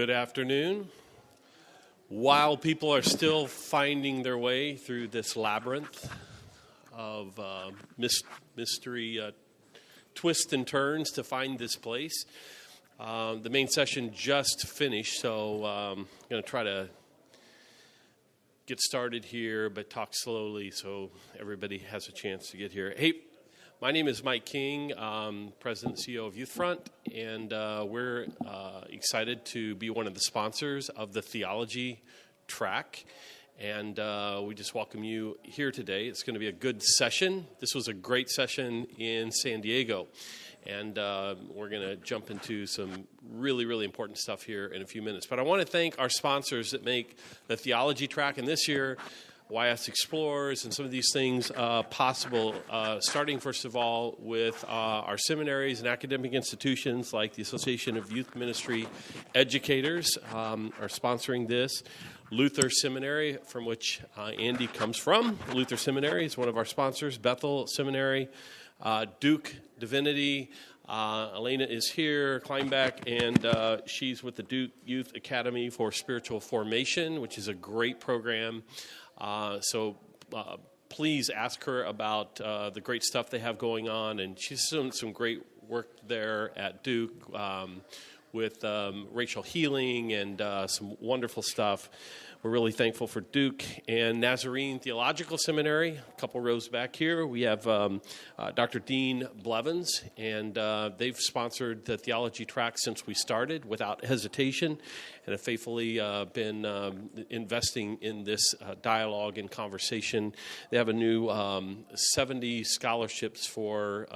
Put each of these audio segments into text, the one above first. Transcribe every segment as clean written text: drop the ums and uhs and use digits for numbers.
Good afternoon. While people are still finding their way through this labyrinth of mystery twists and turns to find this place, the main session just finished, so I'm going to try to get started here, but talk slowly so everybody has a chance to get here. Hey, my name is Mike King, President and CEO of Youth Front, and we're excited to be one of the sponsors of the Theology track, and we just welcome you here today. It's going to be a good session. This was a great session in San Diego, and we're going to jump into some really, really important stuff here in a few minutes. But I want to thank our sponsors that make the Theology track, and this year, YS Explorers and some of these things possible, starting first of all with our seminaries and academic institutions like the Association of Youth Ministry Educators are sponsoring this. Luther Seminary, from which Andy comes from. Luther Seminary is one of our sponsors. Bethel Seminary, Duke Divinity. Elena is here, Kleinbeck, and she's with the Duke Youth Academy for Spiritual Formation, which is a great program. So please ask her about the great stuff they have going on. And she's doing some great work there at Duke with racial healing and some wonderful stuff. We're really thankful for Duke and Nazarene Theological Seminary. A couple rows back here, we have Dr. Dean Blevins, and they've sponsored the theology track since we started without hesitation and have faithfully been investing in this dialogue and conversation. They have a new 70 scholarships for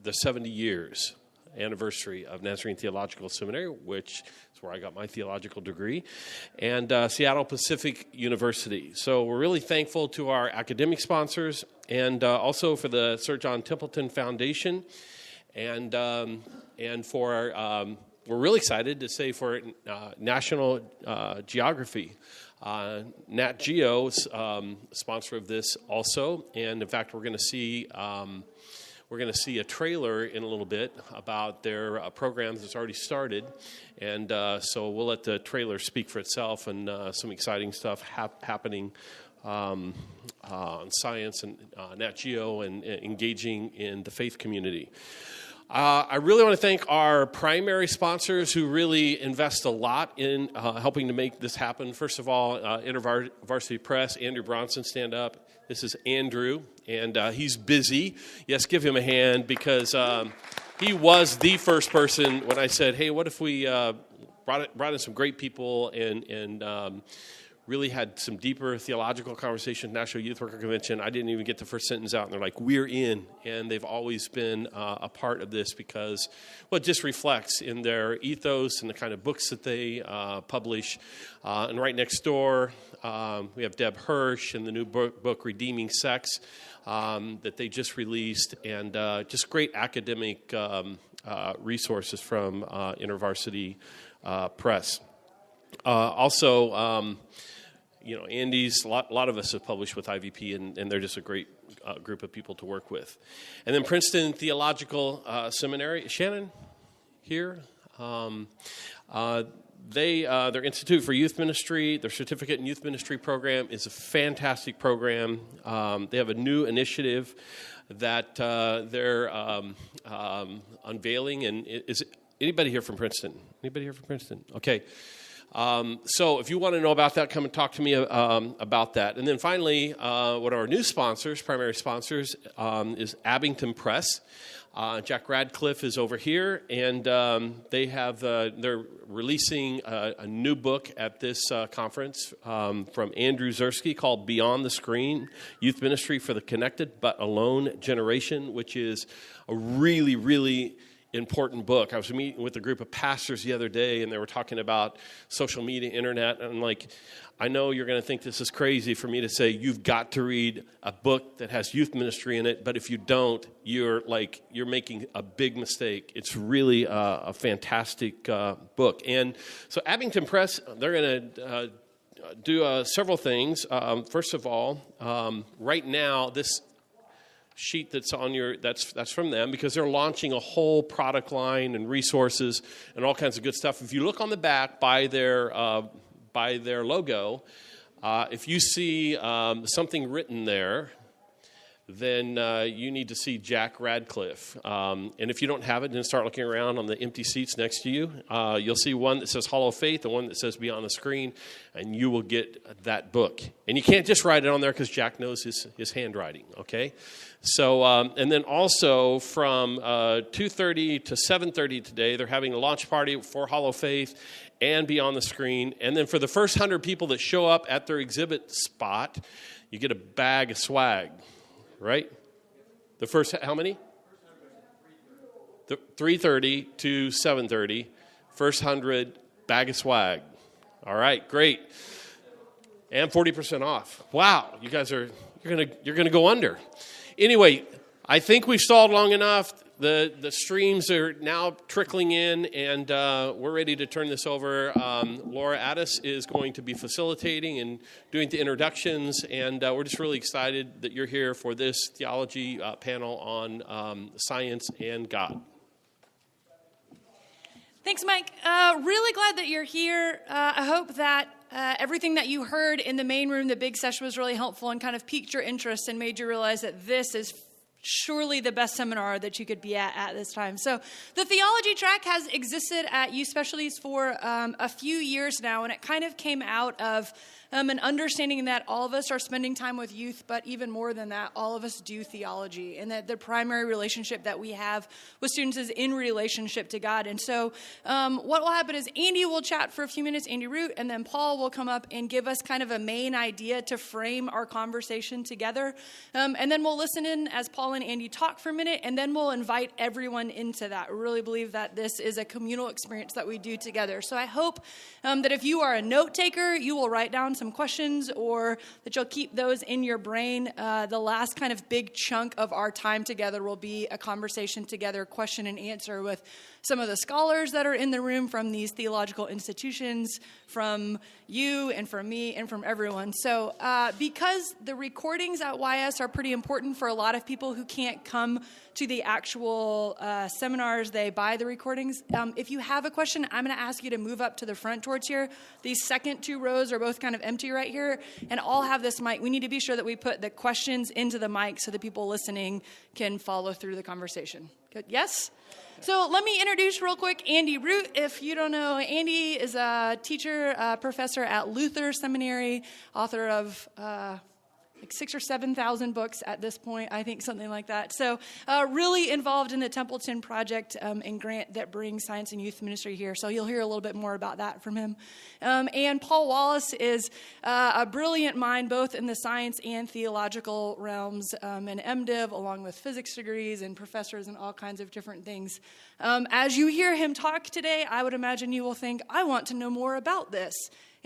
the 70 years anniversary of Nazarene Theological Seminary, which is where I got my theological degree, and Seattle Pacific University. So we're really thankful to our academic sponsors and also for the Sir John Templeton Foundation, and for we're really excited to say for National Geography. Nat Geo is sponsor of this also, and in fact we're going to see a trailer in a little bit about their programs that's already started, and so we'll let the trailer speak for itself, and some exciting stuff happening on science and Nat Geo and engaging in the faith community. I really want to thank our primary sponsors who really invest a lot in helping to make this happen. First of all, InterVarsity Press, Andrew Bronson, stand up. This is Andrew, and he's busy. Yes, give him a hand, because he was the first person when I said, hey, what if we brought in some great people and really had some deeper theological conversation at National Youth Worker Convention. I didn't even get the first sentence out, and they're like, we're in. And they've always been a part of this because, well, it just reflects in their ethos and the kind of books that they publish. And right next door, we have Deb Hirsch and the new book Redeeming Sex that they just released, and just great academic resources from InterVarsity Press. Also, Andy's, a lot of us have published with IVP, and they're just a great group of people to work with. And then Princeton Theological Seminary. Shannon here. Their Institute for Youth Ministry, their Certificate in Youth Ministry program is a fantastic program. They have a new initiative that they're unveiling. And is anybody here from Princeton? Anybody here from Princeton? Okay. So if you want to know about that, come and talk to me about that. And then finally, one of our new sponsors, primary sponsors, is Abington Press. Jack Radcliffe is over here, and they're releasing a new book at this conference from Andrew Zersky called Beyond the Screen, Youth Ministry for the Connected But Alone Generation, which is a really, really important book. I was meeting with a group of pastors the other day, and they were talking about social media, internet, and I'm like, I know you're going to think this is crazy for me to say you've got to read a book that has youth ministry in it, but if you don't, you're making a big mistake. It's really a fantastic book. And so Abington Press, they're going to do several things. First of all, right now, this sheet that's on your that's from them, because they're launching a whole product line and resources and all kinds of good stuff. If you look on the back by their logo, if you see something written there, then you need to see Jack Radcliffe. And if you don't have it, then start looking around on the empty seats next to you. You'll see one that says Hollow Faith, and one that says Beyond the Screen, and you will get that book. And you can't just write it on there because Jack knows his handwriting, okay? So, and then also from 2:30 to 7:30 today, they're having a launch party for Hollow Faith and Beyond the Screen. And then for the first 100 people that show up at their exhibit spot, you get a bag of swag. Right? The first, how many? 3:30 to 7:30. First 100, bag of swag. All right, great. And 40% off. Wow, you guys you're gonna go under. Anyway, I think we've stalled long enough. The streams are now trickling in, and we're ready to turn this over. Laura Addis is going to be facilitating and doing the introductions, and we're just really excited that you're here for this theology panel on science and God. Thanks, Mike. Really glad that you're here. I hope that everything that you heard in the main room, the big session, was really helpful and kind of piqued your interest and made you realize that this is surely the best seminar that you could be at this time. So the theology track has existed at Youth Specialties for a few years now, and it kind of came out of an understanding that all of us are spending time with youth, but even more than that, all of us do theology, and that the primary relationship that we have with students is in relationship to God. And so what will happen is Andy will chat for a few minutes, Andy Root, and then Paul will come up and give us kind of a main idea to frame our conversation together. And then we'll listen in as Paul and Andy talk for a minute, and then we'll invite everyone into that. We really believe that this is a communal experience that we do together. So I hope that if you are a note taker, you will write down some questions, or that you'll keep those in your brain. The last kind of big chunk of our time together will be a conversation together, question and answer with some of the scholars that are in the room from these theological institutions, from you and from me and from everyone. So because the recordings at YS are pretty important for a lot of people who can't come to the actual seminars, they buy the recordings. If you have a question, I'm going to ask you to move up to the front towards here. These second two rows are both kind of empty right here, and all have this mic. We need to be sure that we put the questions into the mic so the people listening can follow through the conversation. Good? Yes? So let me introduce real quick Andy Root. If you don't know, Andy is a teacher, professor at Luther Seminary, author of like 6,000 or 7,000 books at this point, I think, something like that. So really involved in the Templeton Project and grant that brings science and youth ministry here. So you'll hear a little bit more about that from him. And Paul Wallace is a brilliant mind, both in the science and theological realms, an MDiv, along with physics degrees and professors and all kinds of different things. As you hear him talk today, I would imagine you will think, I want to know more about this.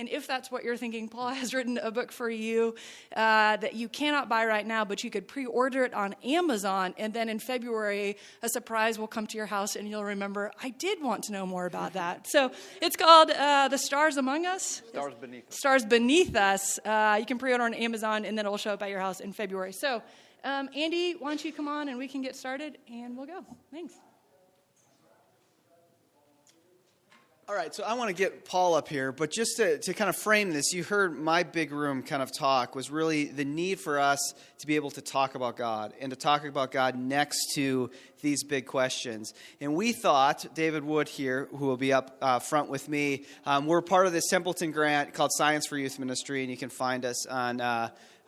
And if that's what you're thinking, Paul has written a book for you that you cannot buy right now, but you could pre-order it on Amazon. And then in February, a surprise will come to your house, and you'll remember, I did want to know more about that. So it's called The Stars Among Us. Stars Beneath Us. Stars Beneath Us. You can pre-order on Amazon, and then it will show up at your house in February. So Andy, why don't you come on, and we can get started, and we'll go. Thanks. All right, so I want to get Paul up here, but just to kind of frame this, you heard my big room kind of talk was really the need for us to be able to talk about God and to talk about God next to these big questions. And we thought, David Wood here, who will be up front with me, we're part of this Templeton grant called Science for Youth Ministry, and you can find us on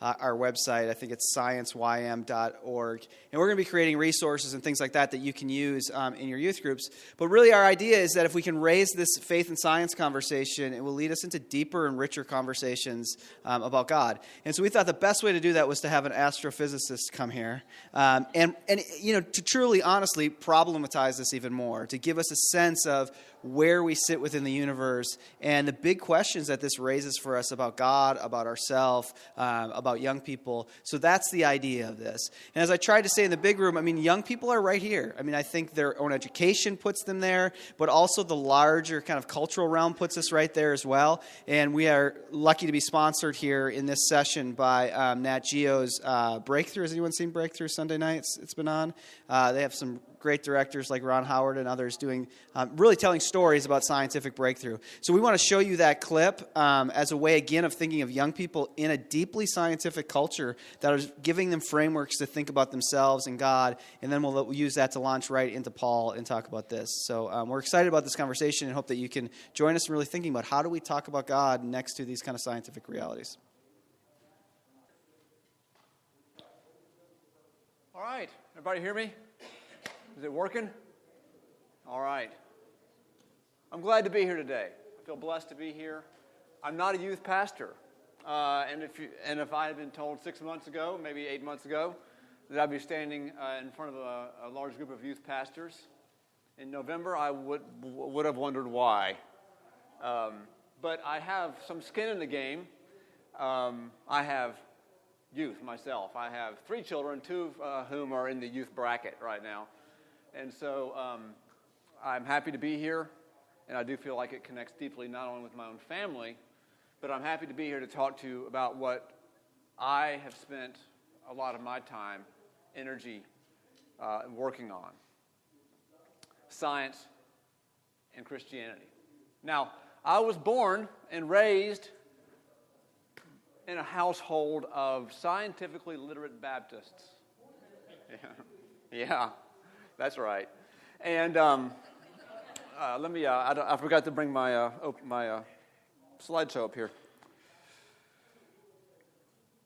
our website. I think it's scienceym.org. And we're going to be creating resources and things like that you can use in your youth groups. But really our idea is that if we can raise this faith and science conversation, it will lead us into deeper and richer conversations about God. And so we thought the best way to do that was to have an astrophysicist come here and you know, to truly, honestly problematize this even more, to give us a sense of where we sit within the universe, and the big questions that this raises for us about God, about ourselves, about young people. So that's the idea of this. And as I tried to say in the big room, I mean, young people are right here. I mean, I think their own education puts them there, but also the larger kind of cultural realm puts us right there as well. And we are lucky to be sponsored here in this session by Nat Geo's Breakthrough. Has anyone seen Breakthrough Sunday nights? It's been on. They have some great directors like Ron Howard and others doing, really telling stories about scientific breakthrough. So we want to show you that clip as a way, again, of thinking of young people in a deeply scientific culture that is giving them frameworks to think about themselves and God, and then we'll use that to launch right into Paul and talk about this. So we're excited about this conversation and hope that you can join us in really thinking about how do we talk about God next to these kind of scientific realities. All right, everybody hear me? Is it working? All right. I'm glad to be here today. I feel blessed to be here. I'm not a youth pastor. And if I had been told 6 months ago, maybe 8 months ago, that I'd be standing in front of a large group of youth pastors in November, I would have wondered why. But I have some skin in the game. I have youth myself. I have 3 children, 2 of whom are in the youth bracket right now. And so I'm happy to be here, and I do feel like it connects deeply not only with my own family, but I'm happy to be here to talk to you about what I have spent a lot of my time, energy, working on: science and Christianity. Now, I was born and raised in a household of scientifically literate Baptists. Yeah, that's right. And let me, I forgot to bring my slideshow up here.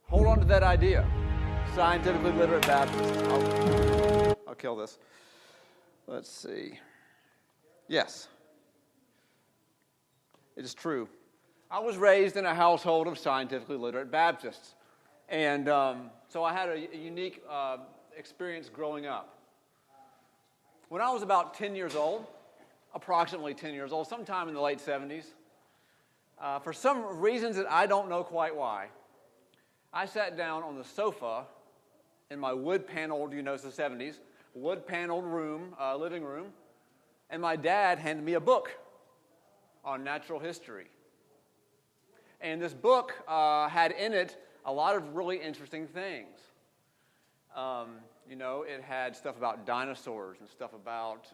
Hold on to that idea. Scientifically literate Baptists. I'll kill this. Let's see. Yes. It is true. I was raised in a household of scientifically literate Baptists. And so I had a unique experience growing up. When I was about 10 years old, approximately 10 years old, sometime in the late 70s, for some reasons that I don't know quite why, I sat down on the sofa in my wood-paneled, it's the 70s, wood-paneled room, living room, and my dad handed me a book on natural history. And this book had in it a lot of really interesting things. It had stuff about dinosaurs and stuff about,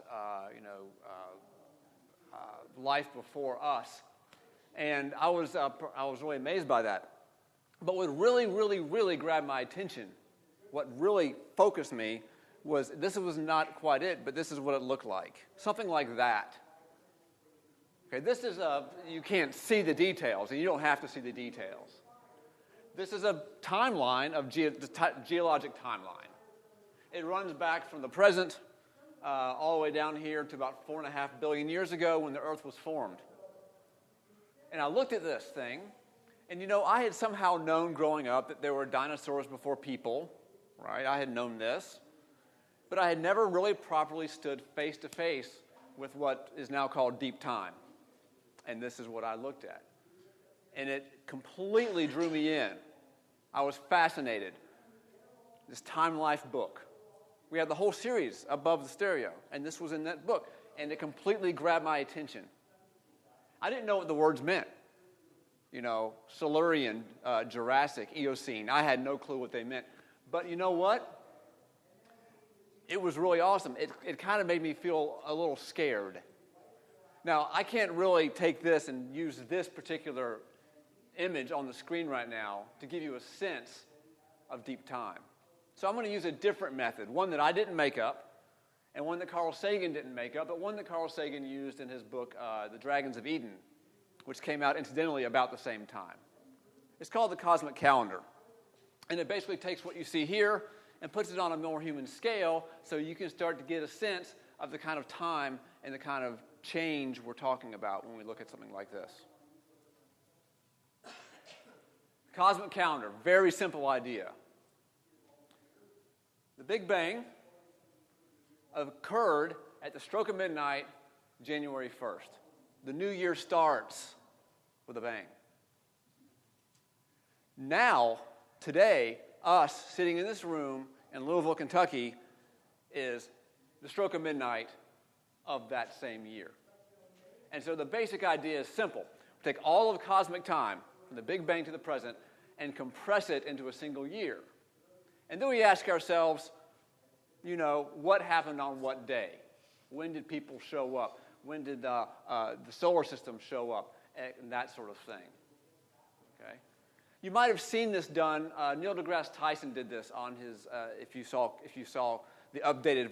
life before us. And I was really amazed by that. But what really, really, really grabbed my attention, what really focused me, was this was not quite it, but this is what it looked like. Something like that. Okay, this is you can't see the details, and you don't have to see the details. This is a timeline of geologic timeline. It runs back from the present all the way down here to about 4.5 billion years ago when the Earth was formed. And I looked at this thing, and I had somehow known growing up that there were dinosaurs before people, right? I had known this. But I had never really properly stood face to face with what is now called deep time. And this is what I looked at. And it completely drew me in. I was fascinated. This Time Life book. We had the whole series above the stereo, and this was in that book. And it completely grabbed my attention. I didn't know what the words meant. Silurian, Jurassic, Eocene. I had no clue what they meant. But you know what? It was really awesome. It kind of made me feel a little scared. Now, I can't really take this and use this particular image on the screen right now to give you a sense of deep time. So I'm going to use a different method, one that I didn't make up, and one that Carl Sagan didn't make up, but one that Carl Sagan used in his book, The Dragons of Eden, which came out, incidentally, about the same time. It's called the cosmic calendar. And it basically takes what you see here and puts it on a more human scale so you can start to get a sense of the kind of time and the kind of change we're talking about when we look at something like this. Cosmic calendar, very simple idea. The Big Bang occurred at the stroke of midnight January 1st. The new year starts with a bang. Now, today, us sitting in this room in Louisville, Kentucky, is the stroke of midnight of that same year. And so the basic idea is simple. We take all of cosmic time, from the Big Bang to the present, and compress it into a single year. And then we ask ourselves, what happened on what day? When did people show up? When did the solar system show up? And that sort of thing. Okay? You might have seen this done. Neil deGrasse Tyson did this on his, if you saw the updated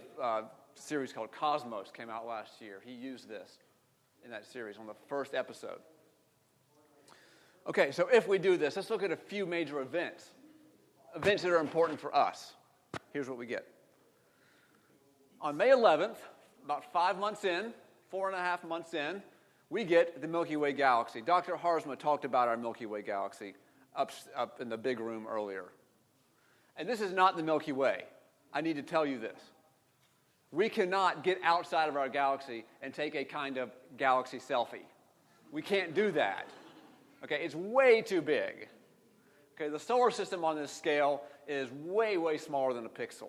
series called Cosmos came out last year. He used this in that series on the first episode. Okay, so if we do this, let's look at a few major events that are important for us. Here's what we get. On May 11th, about 5 months in, 4.5 months in, we get the Milky Way galaxy. Dr. Harzma talked about our Milky Way galaxy up in the big room earlier. And this is not the Milky Way. I need to tell you this. We cannot get outside of our galaxy and take a kind of galaxy selfie. We can't do that. Okay, it's way too big. Okay, the solar system on this scale is way, way smaller than a pixel.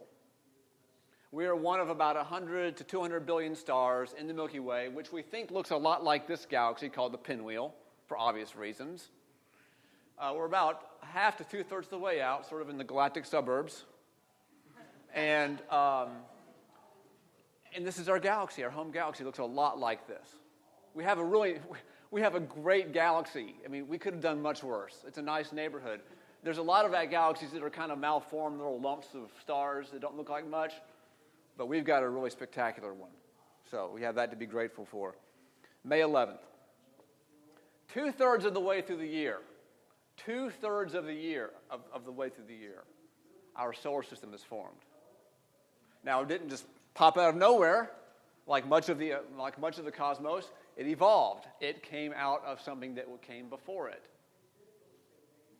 We are one of about 100 to 200 billion stars in the Milky Way, which we think looks a lot like this galaxy called the Pinwheel, for obvious reasons. We're about half to two-thirds of the way out, sort of in the galactic suburbs. And this is our galaxy. Our home galaxy looks a lot like this. We have a great galaxy. I mean, we could have done much worse. It's a nice neighborhood. There's a lot of galaxies that are kind of malformed, little lumps of stars that don't look like much. But we've got a really spectacular one. So we have that to be grateful for. May 11th. Two-thirds of the way through the year. Two-thirds of the year, of the way through the year, our solar system is formed. Now, it didn't just pop out of nowhere, like much of the cosmos. It evolved. It came out of something that came before it.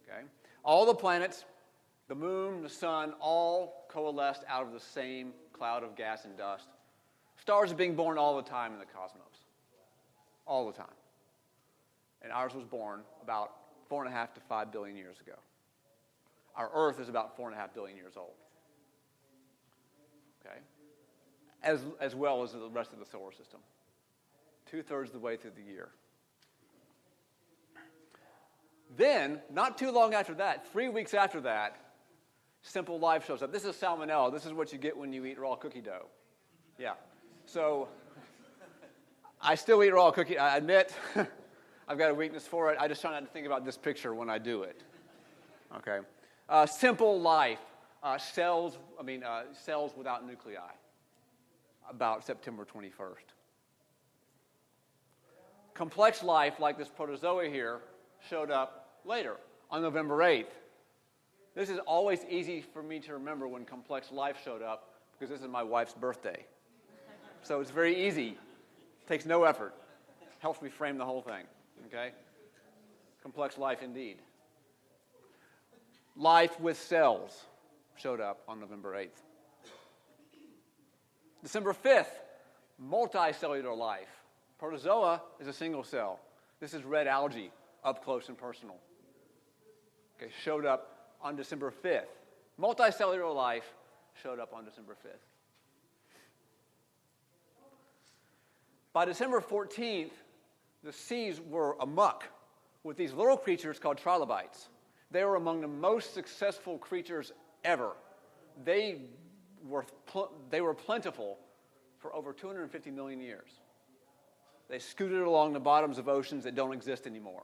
Okay? All the planets, the moon, the sun, all coalesced out of the same cloud of gas and dust. Stars are being born all the time in the cosmos. All the time. And ours was born about 4.5 to 5 billion years ago. Our Earth is about 4.5 billion years old. Okay? As well as the rest of the solar system. Two-thirds of the way through the year. Then, not too long after that, 3 weeks after that, Simple Life shows up. This is salmonella. This is what you get when you eat raw cookie dough. Yeah. So, I still eat raw cookie. I admit, I've got a weakness for it. I just try not to think about this picture when I do it. Okay. Simple Life. Cells without nuclei. About September 21st. Complex life, like this protozoa here, showed up later, on November 8th. This is always easy for me to remember when complex life showed up, because this is my wife's birthday. So it's very easy. Takes no effort. Helps me frame the whole thing. Okay? Complex life indeed. Life with cells showed up on November 8th. December 5th, multicellular life. Protozoa is a single cell. This is red algae, up close and personal. Okay, showed up on December 5th. Multicellular life showed up on December 5th. By December 14th, the seas were amuck with these little creatures called trilobites. They were among the most successful creatures ever. They were plentiful for over 250 million years. They scooted along the bottoms of oceans that don't exist anymore.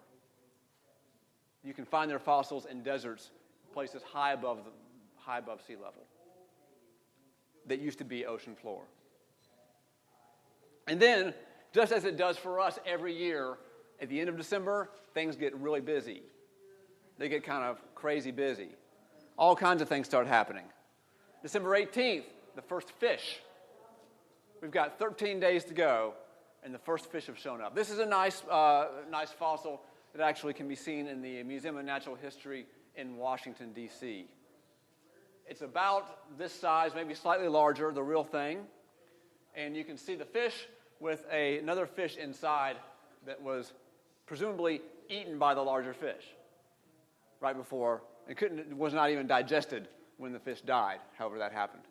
You can find their fossils in deserts, places high above sea level, that used to be ocean floor. And then, just as it does for us every year, at the end of December, things get really busy. They get kind of crazy busy. All kinds of things start happening. December 18th, the first fish. We've got 13 days to go, and the first fish have shown up. This is a nice fossil that actually can be seen in the Museum of Natural History in Washington, D.C. It's about this size, maybe slightly larger, the real thing. And you can see the fish with another fish inside that was presumably eaten by the larger fish right before. It was not even digested when the fish died, however that happened.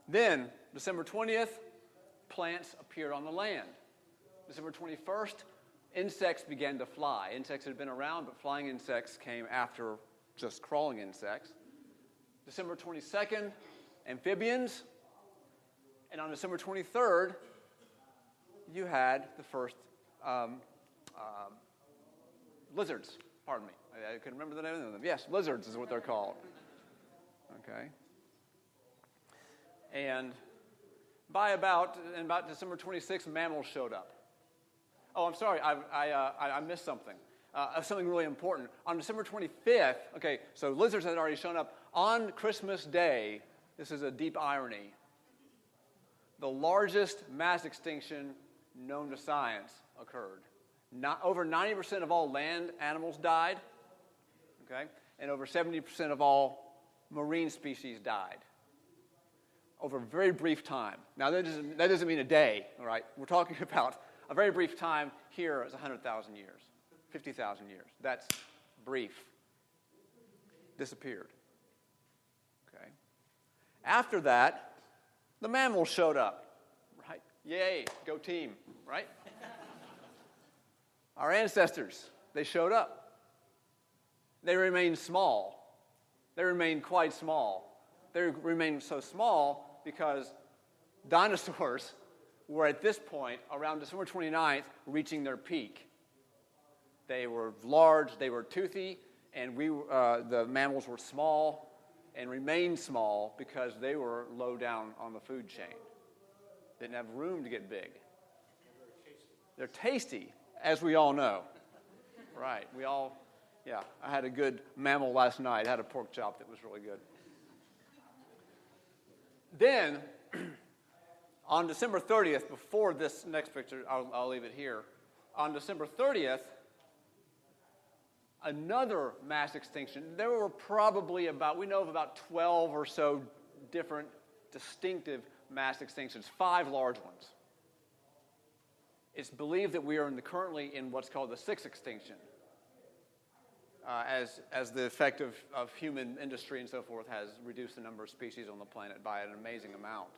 Then, December 20th, plants appeared on the land. December 21st, insects began to fly. Insects had been around, but flying insects came after just crawling insects. December 22nd, amphibians. And on December 23rd, you had the first lizards. Pardon me. I couldn't remember the name of them. Yes, lizards is what they're called. Okay. And by about December 26th, mammals showed up. Oh, I'm sorry. I missed something. Something really important. On December 25th, okay, so lizards had already shown up. On Christmas Day, this is a deep irony, the largest mass extinction known to science occurred. Over 90% of all land animals died, okay, and over 70% of all marine species died over a very brief time. Now, that doesn't mean a day, all right? We're talking about a very brief time. Here is 100,000 years, 50,000 years. That's brief. Disappeared. Okay. After that, the mammals showed up, right? Yay, go team, right? Our ancestors, they showed up. They remained small. They remained quite small. They remained so small because dinosaurs were at this point, around December 29th, reaching their peak. They were large, they were toothy, and the mammals were small and remained small because they were low down on the food chain. Didn't have room to get big. They're tasty, as we all know. Right, I had a good mammal last night. I had a pork chop that was really good. Then, on December 30th, before this next picture, I'll leave it here. On December 30th, another mass extinction. There were probably we know of about 12 or so different distinctive mass extinctions, 5 large ones. It's believed that we are currently in what's called the 6th extinction, as the effect of human industry and so forth has reduced the number of species on the planet by an amazing amount.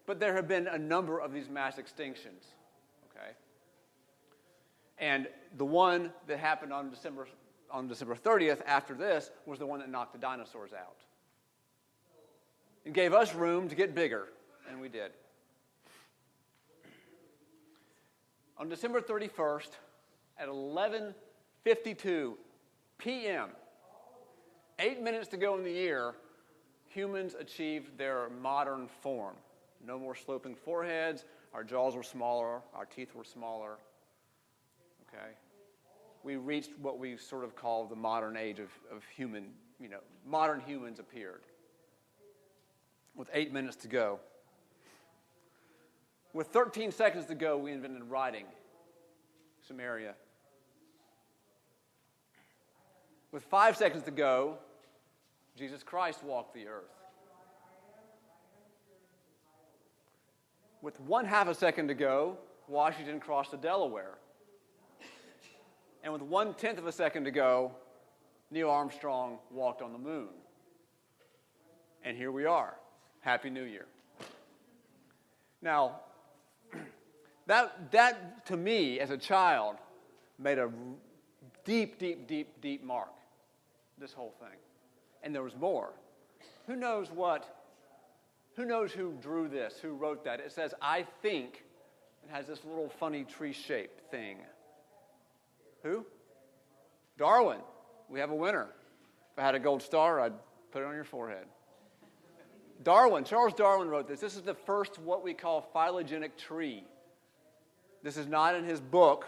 But there have been a number of these mass extinctions, okay? And the one that happened on December 30th after this was the one that knocked the dinosaurs out. It gave us room to get bigger, and we did. On December 31st, at 11:52 p.m., 8 minutes to go in the year, humans achieved their modern form. No more sloping foreheads, our jaws were smaller, our teeth were smaller. Okay? We reached what we sort of call the modern age of human, modern humans appeared. With 8 minutes to go. With 13 seconds to go, we invented writing. Sumeria. With 5 seconds to go, Jesus Christ walked the earth. With 1/2 a second to go, Washington crossed the Delaware. And with 1/10 of a second to go, Neil Armstrong walked on the moon. And here we are. Happy New Year. Now, that to me, as a child, made a deep, deep, deep, deep mark, this whole thing. And there was more. Who knows who drew this, who wrote that? It says, I think. It has this little funny tree-shaped thing. Who? Darwin. We have a winner. If I had a gold star, I'd put it on your forehead. Darwin, Charles Darwin wrote this. This is the first what we call phylogenetic tree. This is not in his book,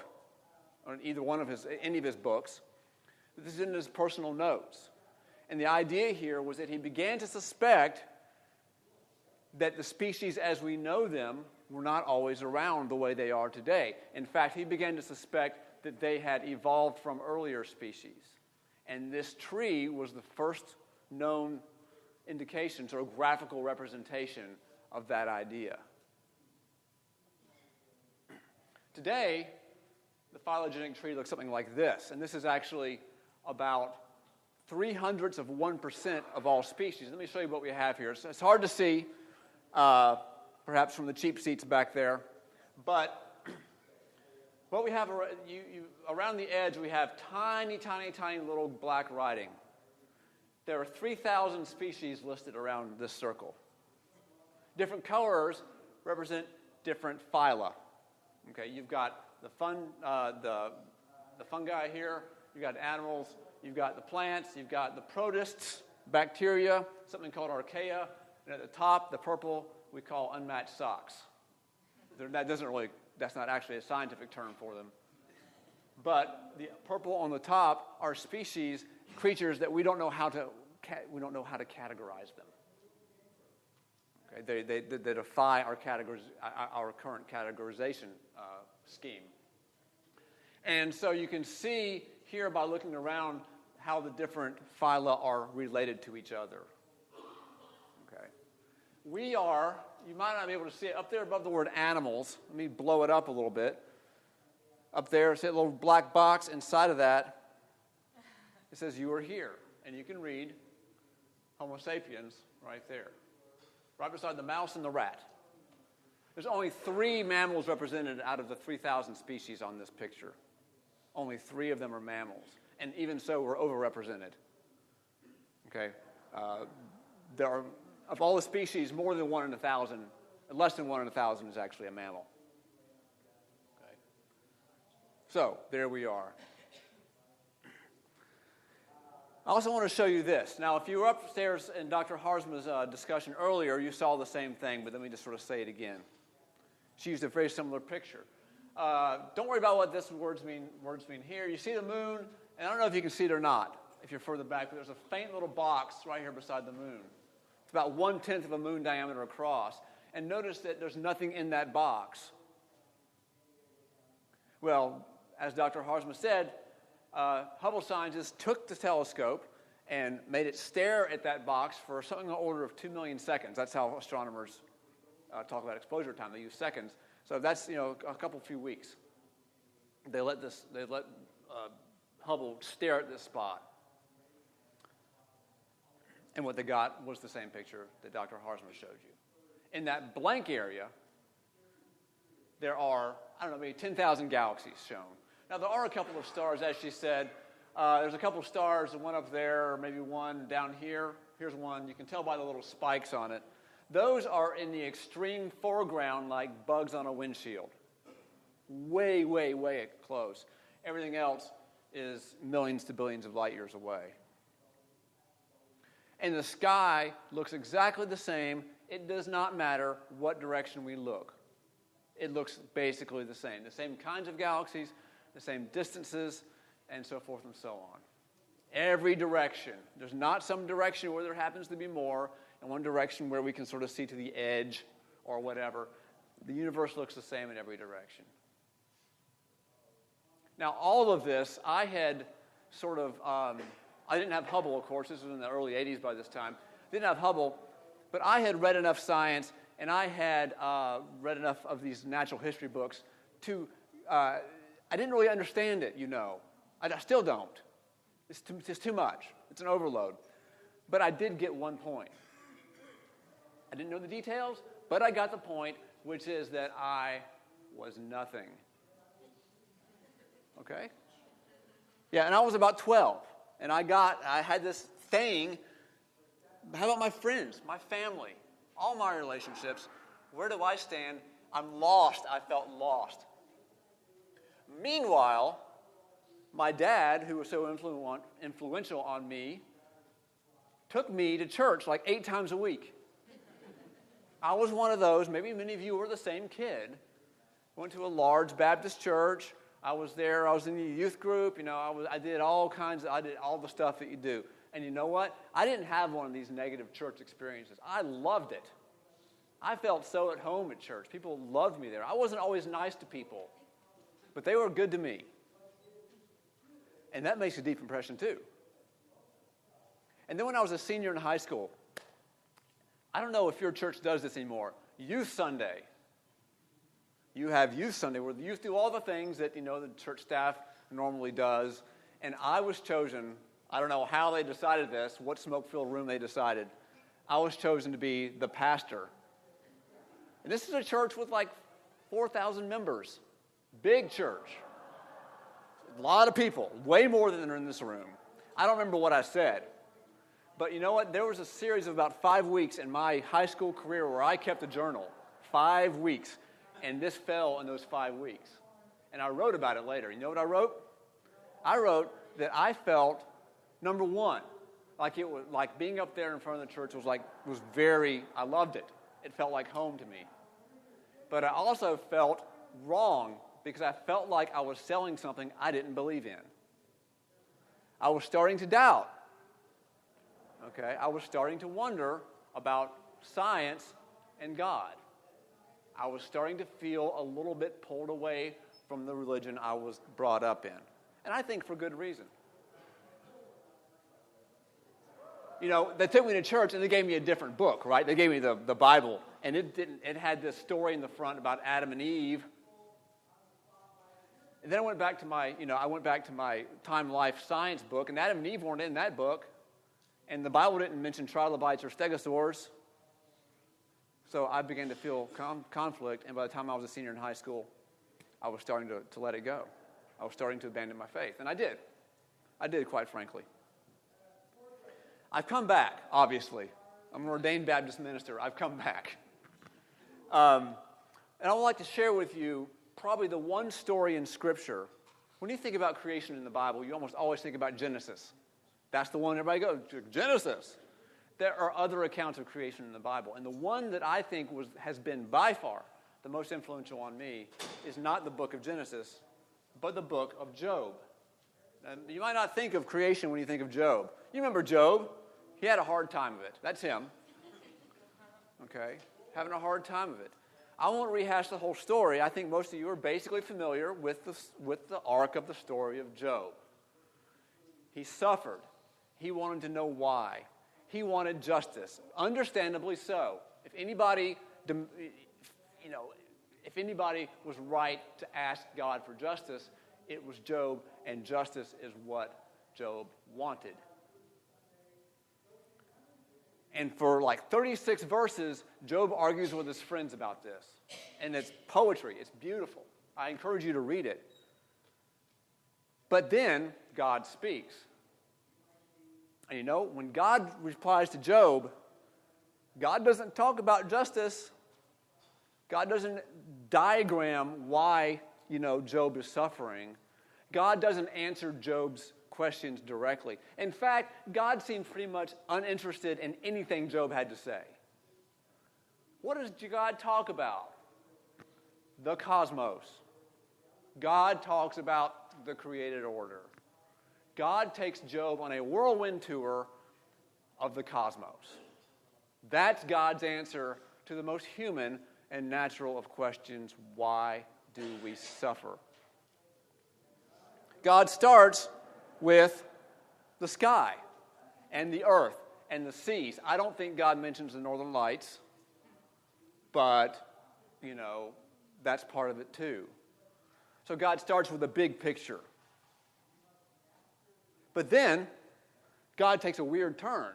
or in any of his books. This is in his personal notes. And the idea here was that he began to suspect that the species as we know them were not always around the way they are today. In fact, he began to suspect that they had evolved from earlier species. And this tree was the first known indications or graphical representation of that idea. Today, the phylogenetic tree looks something like this, and this is actually about 0.03% of all species. Let me show you what we have here. It's hard to see, perhaps from the cheap seats back there, but what we have around the edge, we have tiny, tiny, tiny little black writing. There are 3,000 species listed around this circle. Different colors represent different phyla. Okay, you've got the fungi here, you've got animals, you've got the plants, you've got the protists, bacteria, something called archaea, and at the top, the purple, we call unmatched socks. That's not actually a scientific term for them. But the purple on the top are species, creatures that we don't know how to categorize them. Okay, they defy our current categorization scheme. And so you can see here by looking around how the different phyla are related to each other. Okay, you might not be able to see it up there above the word animals. Let me blow it up a little bit. Up there, see a little black box inside of that. It says you are here, and you can read Homo sapiens right there, right beside the mouse and the rat. There's only 3 mammals represented out of the 3,000 species on this picture. Only 3 of them are mammals, and even so, we're overrepresented. Okay, there are, of all the species, more than 1 in 1,000, less than 1 in 1,000 is actually a mammal. Okay, so there we are. I also want to show you this. Now, if you were upstairs in Dr. Harzma's discussion earlier, you saw the same thing, but let me just sort of say it again. She used a very similar picture. Don't worry about what this words mean here. You see the moon, and I don't know if you can see it or not, if you're further back, but there's a faint little box right here beside the moon. It's about 1/10 of a moon diameter across. And notice that there's nothing in that box. Well, as Dr. Harzma said, Hubble scientists took the telescope and made it stare at that box for something on the order of 2 million seconds. That's how astronomers talk about exposure time. They use seconds. So that's a few weeks. They let Hubble stare at this spot. And what they got was the same picture that Dr. Harzma showed you. In that blank area, there are, maybe 10,000 galaxies shown. Now, there are a couple of stars, as she said. There's a couple of stars, one up there, maybe one down here. Here's one. You can tell by the little spikes on it. Those are in the extreme foreground like bugs on a windshield. Way, way, way close. Everything else is millions to billions of light years away. And the sky looks exactly the same. It does not matter what direction we look. It looks basically the same. The same kinds of galaxies, the same distances, and so forth and so on. Every direction. There's not some direction where there happens to be more, and one direction where we can sort of see to the edge or whatever. The universe looks the same in every direction. Now, all of this, I had sort of, I didn't have Hubble, of course. This was in the early 80s by this time. Didn't have Hubble, but I had read enough science, and I had read enough of these natural history books to, I didn't really understand it, I still don't. It's too much. It's an overload. But I did get one point. I didn't know the details, but I got the point, which is that I was nothing. Okay? Yeah, and I was about 12, and I had this thing. How about my friends, my family, all my relationships? Where do I stand? I'm lost. I felt lost. Meanwhile, my dad, who was so influential on me, took me to church like 8 times a week. I was one of those. Maybe many of you were the same kid. Went to a large Baptist church. I was there. I was in the youth group. I did all the stuff that you do. And you know what? I didn't have one of these negative church experiences. I loved it. I felt so at home at church. People loved me there. I wasn't always nice to people, but they were good to me. And that makes a deep impression too. And then when I was a senior in high school, I don't know if your church does this anymore. Youth Sunday. You have Youth Sunday where the youth do all the things that, the church staff normally does. And I was chosen, I don't know how they decided this, what smoke-filled room they decided. I was chosen to be the pastor. And this is a church with like 4,000 members. Big church. A lot of people, way more than are in this room. I don't remember what I said. But you know what? There was a series of about 5 weeks in my high school career where I kept a journal. 5 weeks. And this fell in those 5 weeks. And I wrote about it later. You know what I wrote? I wrote that I felt, number one, like being up there in front of the church I loved it. It felt like home to me. But I also felt wrong because I felt like I was selling something I didn't believe in. I was starting to doubt. Okay, I was starting to wonder about science and God. I was starting to feel a little bit pulled away from the religion I was brought up in. And I think for good reason. They took me to church and they gave me a different book, right? They gave me the Bible. And it had this story in the front about Adam and Eve. And then I went back to my Time Life science book, and Adam and Eve weren't in that book. And the Bible didn't mention trilobites or stegosaurs. So I began to feel conflict, and by the time I was a senior in high school, I was starting to let it go. I was starting to abandon my faith, and I did. I did, quite frankly. I've come back, obviously. I'm an ordained Baptist minister. I've come back. And I would like to share with you probably the one story in Scripture. When you think about creation in the Bible, you almost always think about Genesis. That's the one everybody goes to, Genesis. There are other accounts of creation in the Bible. And the one that I think has been by far the most influential on me is not the book of Genesis, but the book of Job. And you might not think of creation when you think of Job. You remember Job? He had a hard time of it. That's him. Okay? Having a hard time of it. I won't rehash the whole story. I think most of you are basically familiar with the arc of the story of Job. He suffered. He wanted to know why. He wanted justice, understandably so. If anybody was right to ask God for justice, it was Job, and justice is what Job wanted. And for like 36 verses, Job argues with his friends about this. And it's poetry. It's beautiful. I encourage you to read it. But then God speaks. And when God replies to Job, God doesn't talk about justice. God doesn't diagram why, Job is suffering. God doesn't answer Job's questions directly. In fact, God seemed pretty much uninterested in anything Job had to say. What does God talk about? The cosmos. God talks about the created order. God takes Job on a whirlwind tour of the cosmos. That's God's answer to the most human and natural of questions. Why do we suffer? God starts with the sky and the earth and the seas. I don't think God mentions the northern lights, but, that's part of it too. So God starts with a big picture. But then, God takes a weird turn.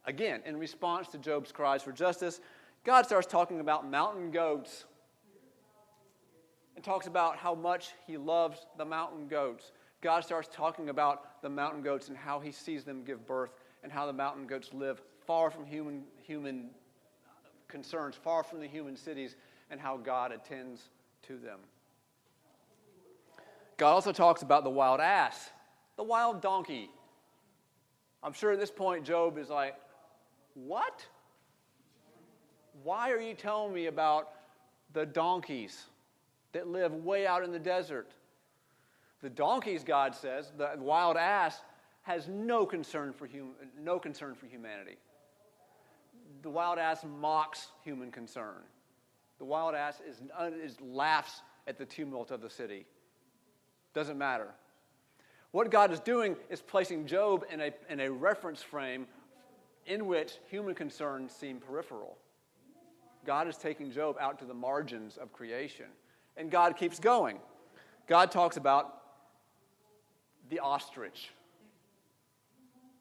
Again, in response to Job's cries for justice, God starts talking about mountain goats and talks about how much he loves the mountain goats. God starts talking about the mountain goats and how he sees them give birth and how the mountain goats live far from human concerns, far from the human cities, and how God attends to them. God also talks about the wild ass, the wild donkey. I'm sure at this point Job is like, what? Why are you telling me about the donkeys that live way out in the desert? The donkeys, God says, the wild ass has no concern for humanity. The wild ass mocks human concern. The wild ass laughs at the tumult of the city. Doesn't matter. What God is doing is placing Job in a reference frame in which human concerns seem peripheral. God is taking Job out to the margins of creation. And God keeps going. God talks about the ostrich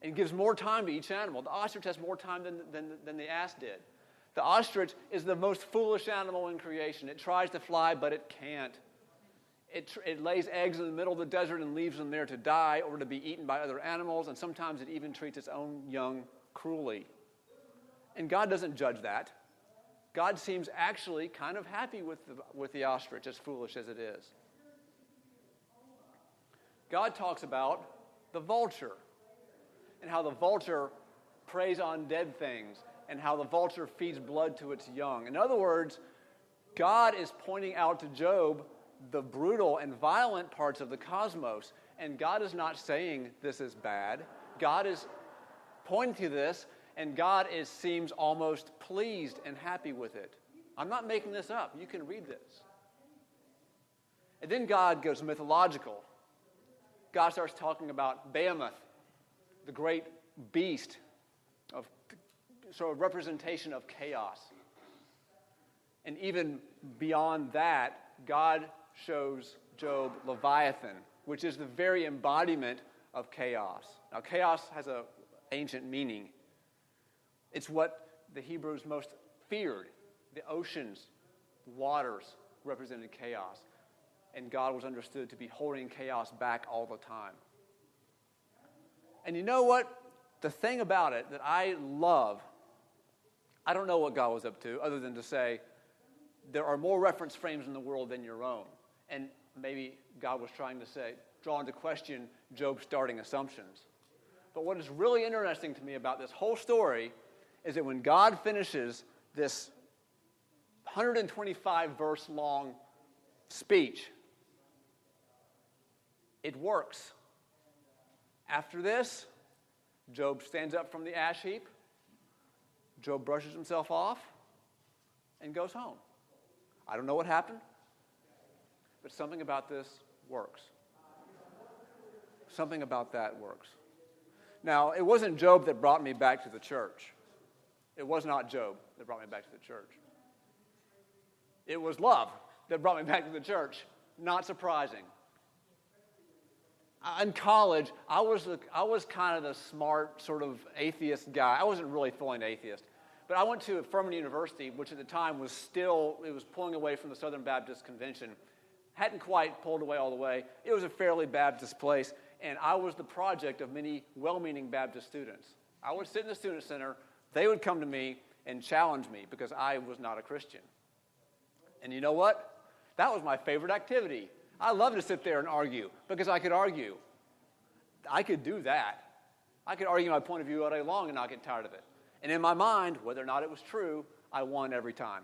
and gives more time to each animal. The ostrich has more time than the ass did. The ostrich is the most foolish animal in creation. It tries to fly, but it can't. It lays eggs in the middle of the desert and leaves them there to die or to be eaten by other animals, and sometimes it even treats its own young cruelly. And God doesn't judge that. God seems actually kind of happy with the ostrich, as foolish as it is. God talks about the vulture and how the vulture preys on dead things and how the vulture feeds blood to its young. In other words, God is pointing out to Job the brutal and violent parts of the cosmos, and God is not saying this is bad. God is pointing to this, and God seems almost pleased and happy with it. I'm not making this up. You can read this. And then God goes mythological. God starts talking about Behemoth, the great beast, of sort of representation of chaos. And even beyond that, God shows Job Leviathan, which is the very embodiment of chaos. Now, chaos has an ancient meaning. It's what the Hebrews most feared. The oceans, waters represented chaos. And God was understood to be holding chaos back all the time. And you know what? The thing about it that I love, I don't know what God was up to, other than to say, there are more reference frames in the world than your own. And maybe God was trying to say, draw into question Job's starting assumptions. But what is really interesting to me about this whole story is that when God finishes this 125-verse long speech, it works. After this, Job stands up from the ash heap, Job brushes himself off, and goes home. I don't know what happened, but something about this works. Something about that works. Now, it wasn't Job that brought me back to the church. It was not Job that brought me back to the church. It was love that brought me back to the church. Not surprising. In college, I was kind of the smart sort of atheist guy. I wasn't really fully an atheist. But I went to Furman University, which at the time was pulling away from the Southern Baptist Convention. Hadn't quite pulled away all the way. It was a fairly Baptist place, and I was the project of many well-meaning Baptist students. I would sit in the student center. They would come to me and challenge me because I was not a Christian. And you know what? That was my favorite activity. I loved to sit there and argue because I could argue. I could do that. I could argue my point of view all day long and not get tired of it. And in my mind, whether or not it was true, I won every time.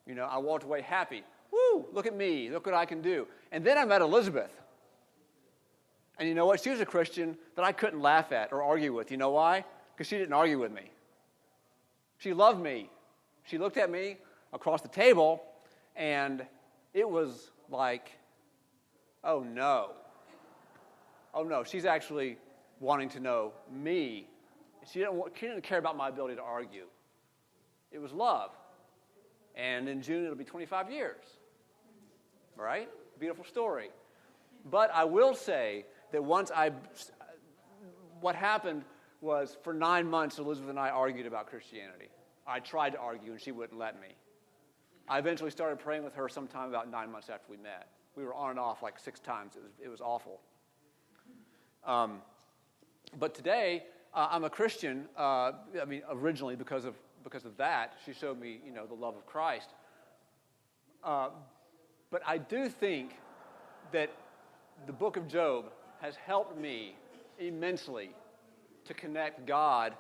You know, I walked away happy. Woo, look at me. Look what I can do. And then I met Elizabeth. And you know what? She was a Christian that I couldn't laugh at or argue with. You know why? Because she didn't argue with me. She loved me. She looked at me across the table, and it was like, oh no. Oh no, she's actually wanting to know me. She didn't care about my ability to argue. It was love. And in June, it'll be 25 years. Right? Beautiful story. But I will say that what happened was for 9 months, Elizabeth and I argued about Christianity. I tried to argue, and she wouldn't let me. I eventually started praying with her sometime about 9 months after we met. We were on and off like 6 times. It was awful. But today, I'm a Christian. Originally because of that, she showed me, the love of Christ. But I do think that the book of Job has helped me immensely to connect God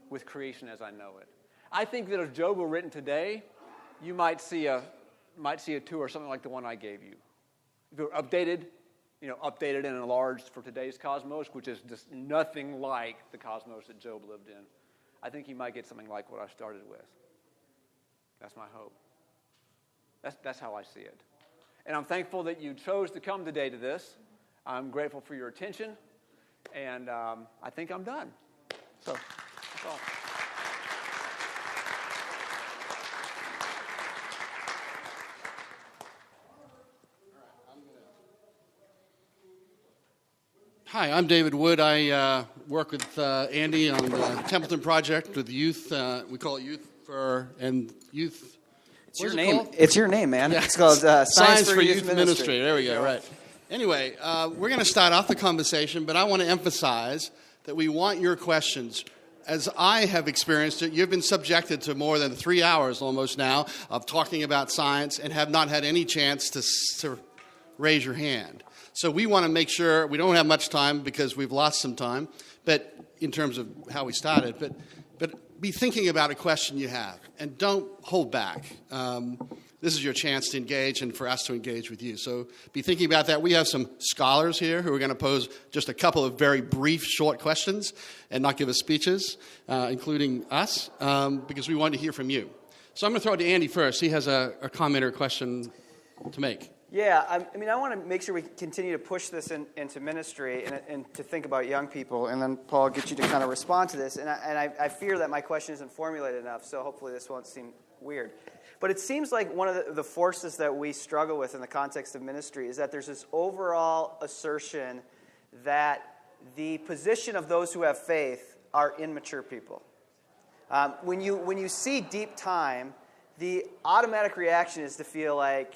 with creation as I know it. I think that if Job were written today, you might see a tour, something like the one I gave you. If it were updated and enlarged for today's cosmos, which is just nothing like the cosmos that Job lived in, I think you might get something like what I started with. That's my hope. That's how I see it. And I'm thankful that you chose to come today to this. I'm grateful for your attention, and I think I'm done. So, that's all. Hi, I'm David Wood. I work with Andy on the Templeton Project with youth. We call it Youth for and Youth. It's your name. It's your name, man. Yeah. It's called Science for Youth Ministry. There we go. Yeah. Right. Anyway, we're going to start off the conversation, but I want to emphasize that we want your questions. As I have experienced it, you've been subjected to more than 3 hours almost now of talking about science and have not had any chance to raise your hand. So we want to make sure, we don't have much time because we've lost some time, but in terms of how we started, but be thinking about a question you have and don't hold back. This is your chance to engage and for us to engage with you. So be thinking about that. We have some scholars here who are going to pose just a couple of very brief, short questions and not give us speeches, including us, because we want to hear from you. So I'm going to throw it to Andy first. He has a comment or a question to make. Yeah, I want to make sure we continue to push this into ministry and to think about young people. And then, Paul, I'll get you to kind of respond to this. And I fear that my question isn't formulated enough, so hopefully this won't seem weird. But it seems like one of the forces that we struggle with in the context of ministry is that there's this overall assertion that the position of those who have faith are immature people. When you see deep time, the automatic reaction is to feel like,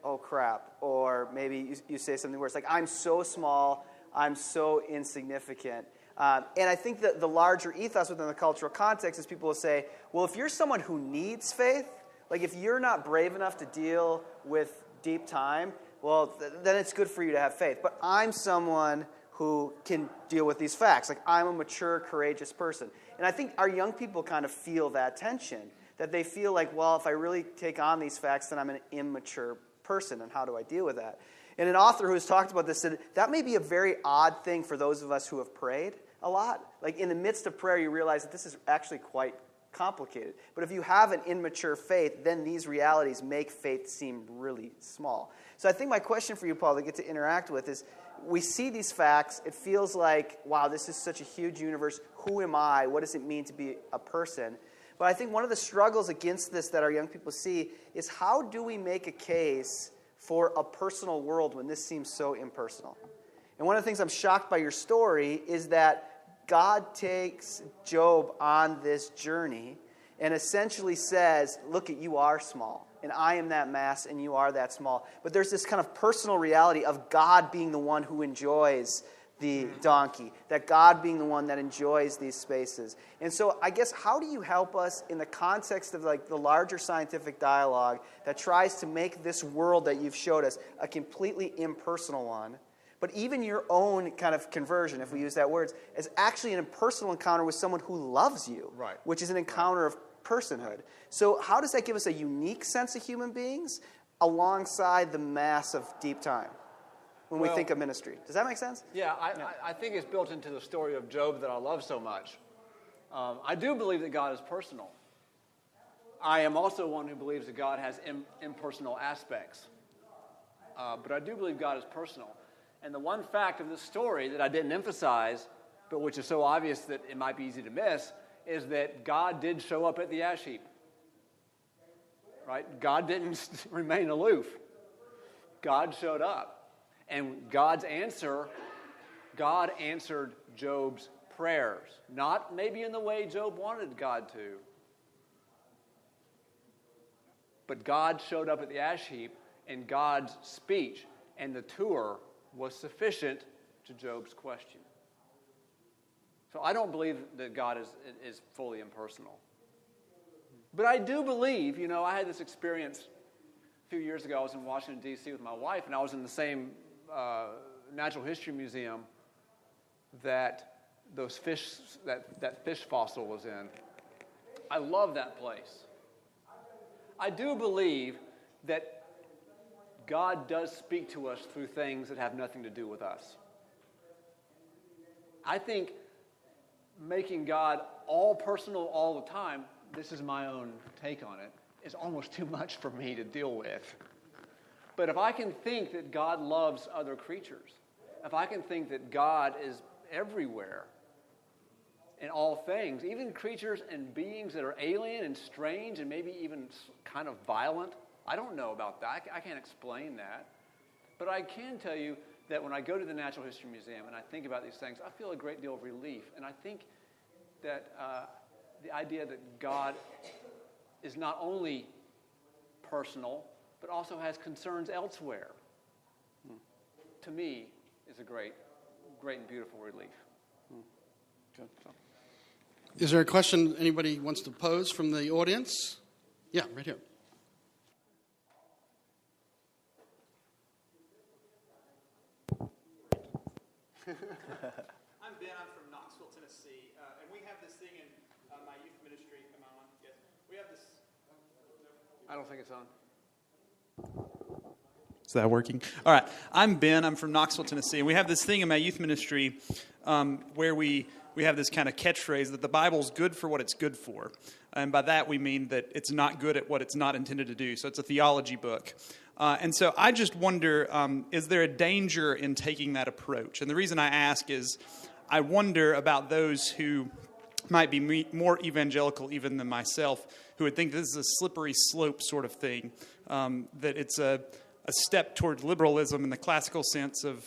oh crap, or maybe you say something worse, like I'm so small, I'm so insignificant. And I think that the larger ethos within the cultural context is people will say, well, if you're someone who needs faith, like if you're not brave enough to deal with deep time, well, then it's good for you to have faith. But I'm someone who can deal with these facts. Like I'm a mature, courageous person. And I think our young people kind of feel that tension, that they feel like, well, if I really take on these facts, then I'm an immature person, and how do I deal with that? And an author who has talked about this said that may be a very odd thing for those of us who have prayed a lot. Like in the midst of prayer, you realize that this is actually quite complicated. But if you have an immature faith, then these realities make faith seem really small. So I think my question for you, Paul, to get to interact with is, we see these facts, it feels like, wow, this is such a huge universe. Who am I? What does it mean to be a person? But I think one of the struggles against this that our young people see is how do we make a case for a personal world when this seems so impersonal? And one of the things I'm shocked by your story is that God takes Job on this journey and essentially says, look, you are small, and I am that mass, and you are that small. But there's this kind of personal reality of God being the one who enjoys the donkey, that God being the one that enjoys these spaces. And so I guess how do you help us in the context of like the larger scientific dialogue that tries to make this world that you've showed us a completely impersonal one, but even your own kind of conversion, if we use that word, is actually an impersonal encounter with someone who loves you, right, which is an encounter of personhood. So how does that give us a unique sense of human beings alongside the mass of deep time when we think of ministry? Does that make sense? Yeah, I think it's built into the story of Job that I love so much. I do believe that God is personal. I am also one who believes that God has impersonal aspects. But I do believe God is personal. And the one fact of this story that I didn't emphasize, but which is so obvious that it might be easy to miss, is that God did show up at the ash heap. Right? God didn't remain aloof. God showed up. And God answered Job's prayers. Not maybe in the way Job wanted God to. But God showed up at the ash heap, and God's speech and the tour was sufficient to Job's question. So I don't believe that God is fully impersonal. But I do believe, I had this experience a few years ago. I was in Washington, D.C. with my wife, and I was in the same natural history museum that that fish fossil was in. I love that place. I do believe that God does speak to us through things that have nothing to do with us. I think making God all personal all the time, this is my own take on it, is almost too much for me to deal with. But if I can think that God loves other creatures, if I can think that God is everywhere, in all things, even creatures and beings that are alien and strange and maybe even kind of violent. I don't know about that. I can't explain that. But I can tell you that when I go to the Natural History Museum and I think about these things, I feel a great deal of relief. And I think that the idea that God is not only personal, but also has concerns elsewhere, to me, is a great and beautiful relief. Good. Is there a question anybody wants to pose from the audience? Yeah, right here. I'm Ben. I'm from Knoxville, Tennessee, and we have this thing in my youth ministry. Am I on? Yes. We have this. I don't think it's on. Is that working? All right. I'm Ben. I'm from Knoxville, Tennessee, and we have this thing in my youth ministry where we have this kind of catchphrase that the Bible's good for what it's good for. And by that we mean that it's not good at what it's not intended to do. So it's a theology book. And so I just wonder, is there a danger in taking that approach? And the reason I ask is I wonder about those who might be more evangelical even than myself, who would think this is a slippery slope sort of thing, that it's a step toward liberalism in the classical sense of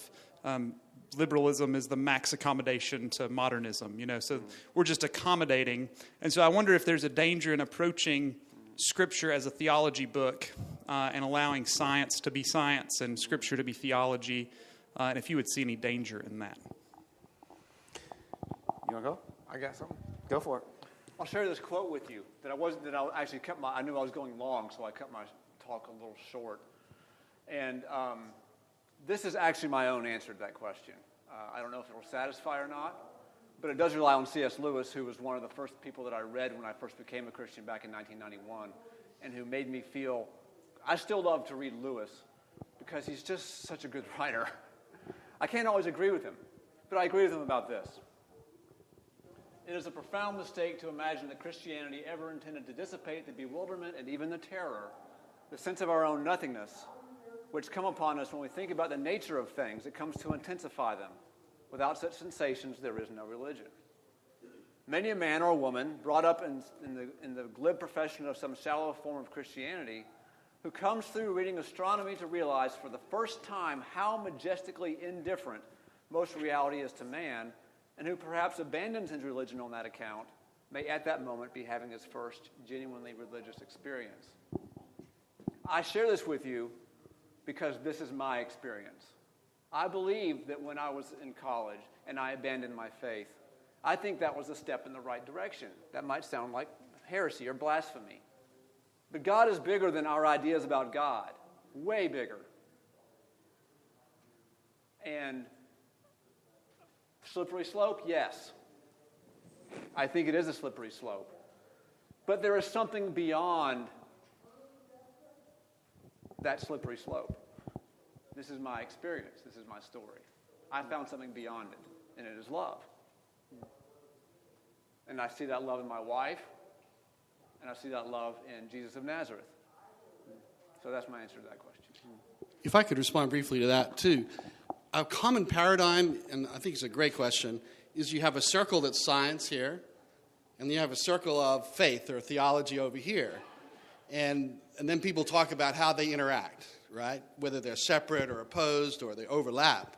liberalism is the max accommodation to modernism, so we're just accommodating. And so I wonder if there's a danger in approaching Scripture as a theology book and allowing science to be science and Scripture to be theology, and if you would see any danger in that. You want to go? I got something. Go for it. I'll share this quote with you I actually I knew I was going long, so I cut my talk a little short. And this is actually my own answer to that question. I don't know if it will satisfy or not, but it does rely on C.S. Lewis, who was one of the first people that I read when I first became a Christian back in 1991, and who made me feel, I still love to read Lewis because he's just such a good writer. I can't always agree with him, but I agree with him about this. It is a profound mistake to imagine that Christianity ever intended to dissipate the bewilderment and even the terror, the sense of our own nothingness, which come upon us when we think about the nature of things. It comes to intensify them. Without such sensations, there is no religion. Many a man or woman brought up in the glib profession of some shallow form of Christianity who comes through reading astronomy to realize for the first time how majestically indifferent most reality is to man, and who perhaps abandons his religion on that account, may at that moment be having his first genuinely religious experience. I share this with you because this is my experience. I believe that when I was in college and I abandoned my faith, I think that was a step in the right direction. That might sound like heresy or blasphemy. But God is bigger than our ideas about God, way bigger. And slippery slope, yes. I think it is a slippery slope. But there is something beyond that slippery slope. This is my experience. This is my story. I found something beyond it, and it is love. And I see that love in my wife, and I see that love in Jesus of Nazareth. So that's my answer to that question. If I could respond briefly to that, too. A common paradigm, and I think it's a great question, is you have a circle that's science here, and you have a circle of faith or theology over here. And then people talk about how they interact, right? Whether they're separate or opposed or they overlap.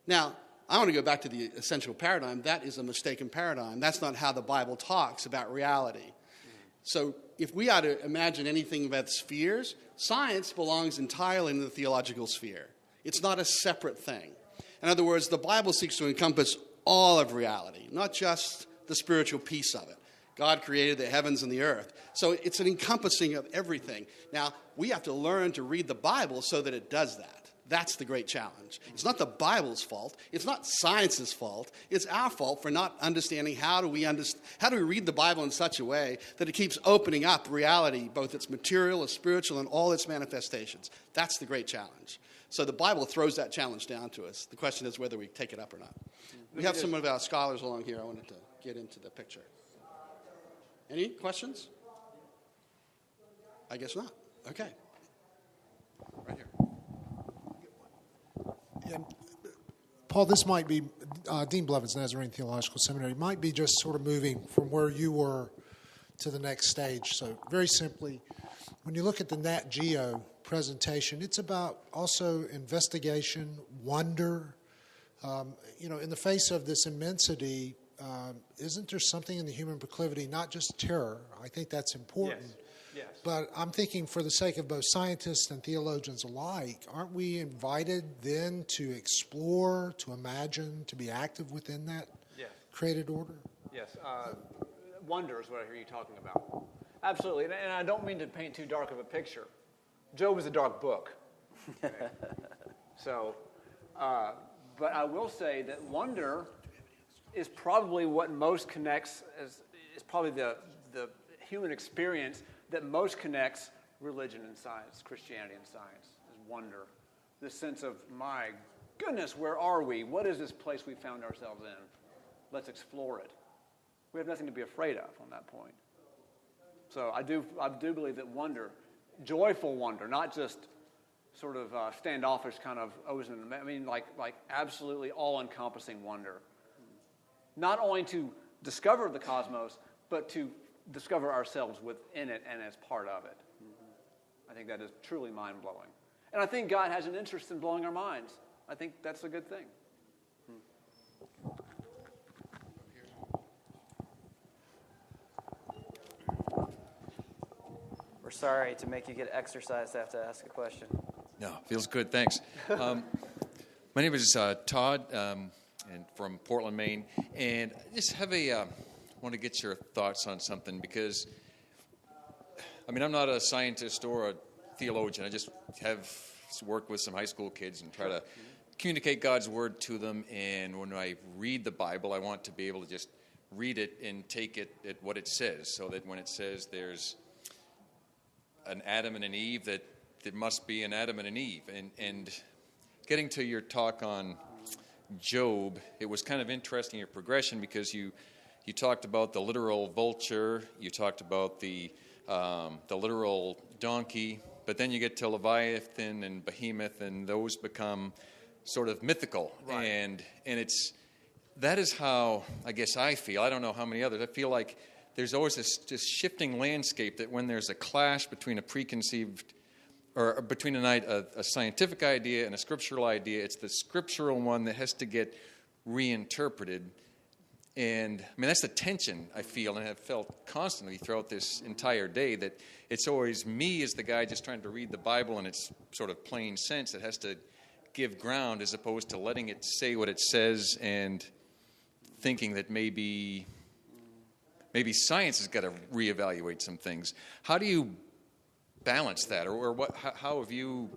Now, I want to go back to the essential paradigm. That is a mistaken paradigm. That's not how the Bible talks about reality. So if we are to imagine anything about spheres, science belongs entirely in the theological sphere. It's not a separate thing. In other words, the Bible seeks to encompass all of reality, not just the spiritual piece of it. God created the heavens and the earth. So it's an encompassing of everything. Now, we have to learn to read the Bible so that it does that. That's the great challenge. It's not the Bible's fault. It's not science's fault. It's our fault for not understanding how do we read the Bible in such a way that it keeps opening up reality, both its material, its spiritual, and all its manifestations. That's the great challenge. So the Bible throws that challenge down to us. The question is whether we take it up or not. We have some of our scholars along here. I wanted to get into the picture. Any questions? I guess not. Okay. Right here. Yeah. Paul, this might be Dean Blevins, Nazarene Theological Seminary. Might be just sort of moving from where you were to the next stage. So very simply, when you look at the Nat Geo presentation, it's about also investigation, wonder. In the face of this immensity, isn't there something in the human proclivity, not just terror? I think that's important. Yes. But I'm thinking for the sake of both scientists and theologians alike, aren't we invited then to explore, to imagine, to be active within that created order? Yes. Wonder is what I hear you talking about. Absolutely. And I don't mean to paint too dark of a picture. Job is a dark book. Okay? But I will say that wonder is probably what most connects, is probably the human experience that most connects religion and science, Christianity and science, is wonder. This sense of, my goodness, where are we? What is this place we found ourselves in? Let's explore it. We have nothing to be afraid of on that point. So I do believe that wonder, joyful wonder, not just sort of standoffish kind of, like absolutely all-encompassing wonder. Not only to discover the cosmos, but to discover ourselves within it and as part of it. I think that is truly mind-blowing. And I think God has an interest in blowing our minds. I think that's a good thing. We're sorry to make you get exercise to have to ask a question. No, feels good. Thanks. My name is Todd, and from Portland, Maine, and I just have want to get your thoughts on something because, I'm not a scientist or a theologian. I just have worked with some high school kids and try to communicate God's word to them. And when I read the Bible, I want to be able to just read it and take it at what it says, so that when it says there's an Adam and an Eve, that there must be an Adam and an Eve. And getting to your talk on Job, it was kind of interesting, your progression, because you talked about the literal vulture, you talked about the literal donkey, but then you get to Leviathan and Behemoth, and those become sort of mythical. Right. And that is how I guess I feel. I don't know how many others. I feel like there's always this shifting landscape, that when there's a clash between a preconceived or between a scientific idea and a scriptural idea, it's the scriptural one that has to get reinterpreted. And that's the tension I feel and have felt constantly throughout this entire day, that it's always me as the guy just trying to read the Bible in its sort of plain sense that has to give ground, as opposed to letting it say what it says and thinking that maybe science has got to reevaluate some things. How do you balance that, or what? How have you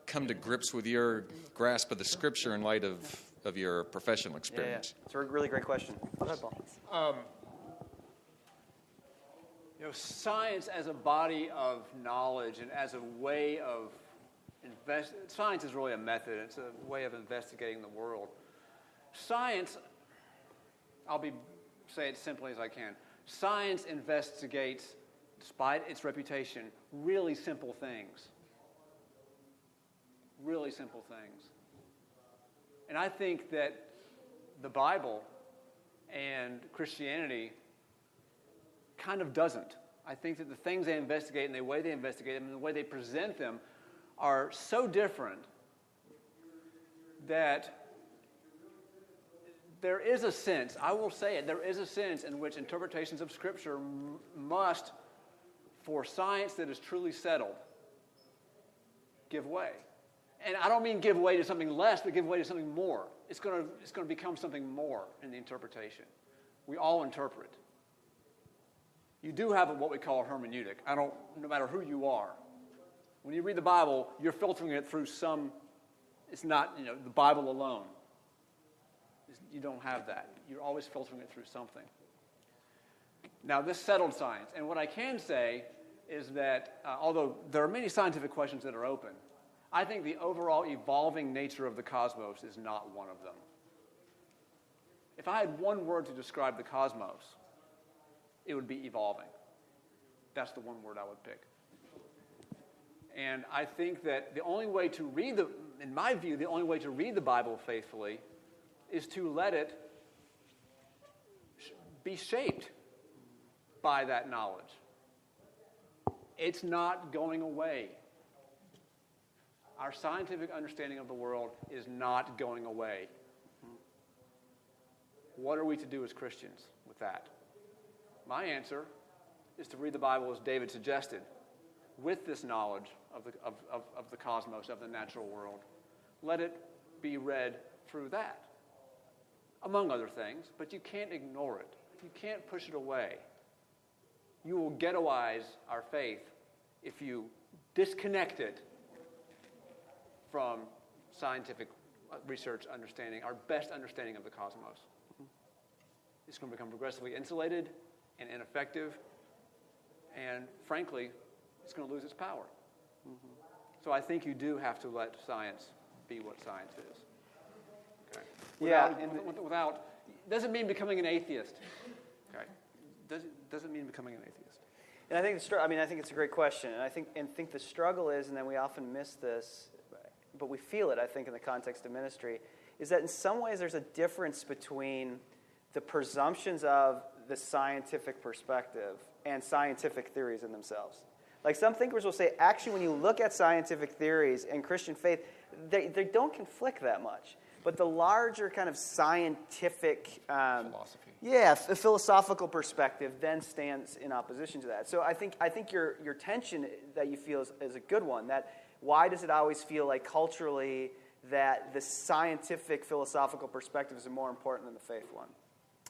come to grips with your grasp of the Scripture in light of your professional experience? Yeah. It's a really great question. Go ahead, Paul. Science as a body of knowledge and as a way of science is really a method. It's a way of investigating the world. Science, say it simply as I can. Science investigates, despite its reputation, really simple things. Really simple things. And I think that the Bible and Christianity kind of doesn't. I think that the things they investigate and the way they investigate them and the way they present them are so different that there is a sense, I will say it, there is a sense in which interpretations of Scripture must, for science that is truly settled, give way. And I don't mean give way to something less, but give way to something more. It's going to become something more in the interpretation. We all interpret. You do have what we call a hermeneutic. No matter who you are. When you read the Bible, you're filtering it through it's not, the Bible alone. You don't have that. You're always filtering it through something. Now, this settled science. And what I can say is that, although there are many scientific questions that are open, I think the overall evolving nature of the cosmos is not one of them. If I had one word to describe the cosmos, it would be evolving. That's the one word I would pick. And I think that in my view, the only way to read the Bible faithfully is to let it be shaped by that knowledge. It's not going away. Our scientific understanding of the world is not going away. What are we to do as Christians with that? My answer is to read the Bible as David suggested, with this knowledge of the cosmos, of the natural world. Let it be read through that, among other things, but you can't ignore it. You can't push it away. You will ghettoize our faith if you disconnect it from scientific research understanding, our best understanding of the cosmos. It's going to become progressively insulated and ineffective, and frankly, it's going to lose its power. So I think you do have to let science be what science is. Okay. Without doesn't mean becoming an atheist. Okay. Doesn't mean becoming an atheist. And I think it's a great question, and I think the struggle is, and then we often miss this, but we feel it, I think, in the context of ministry, is that in some ways there's a difference between the presumptions of the scientific perspective and scientific theories in themselves. Like some thinkers will say, actually, when you look at scientific theories and Christian faith, they don't conflict that much. But the larger kind of scientific philosophical perspective then stands in opposition to that. So I think your tension that you feel is a good one. That why does it always feel like culturally that the scientific philosophical perspective is more important than the faith one?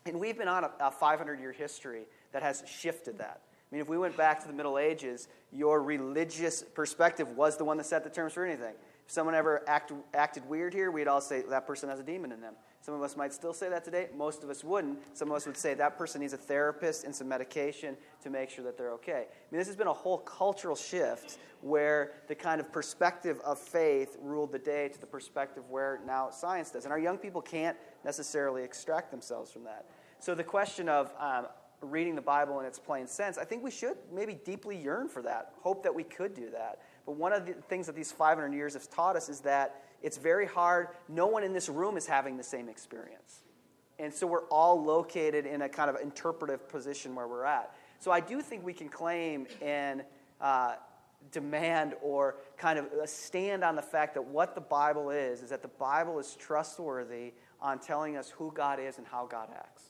And we've been on a 500-year history that has shifted that. I mean, if we went back to the Middle Ages, your religious perspective was the one that set the terms for anything. If someone ever acted weird here, we'd all say that person has a demon in them. Some of us might still say that today. Most of us wouldn't. Some of us would say that person needs a therapist and some medication to make sure that they're okay. I mean, this has been a whole cultural shift where the kind of perspective of faith ruled the day to the perspective where now science does. And our young people can't necessarily extract themselves from that. So the question of reading the Bible in its plain sense, I think we should maybe deeply yearn for that, hope that we could do that. But one of the things that these 500 years have taught us is that it's very hard. No one in this room is having the same experience. And so we're all located in a kind of interpretive position where we're at. So I do think we can claim and demand or kind of stand on the fact that what the Bible is that the Bible is trustworthy on telling us who God is and how God acts.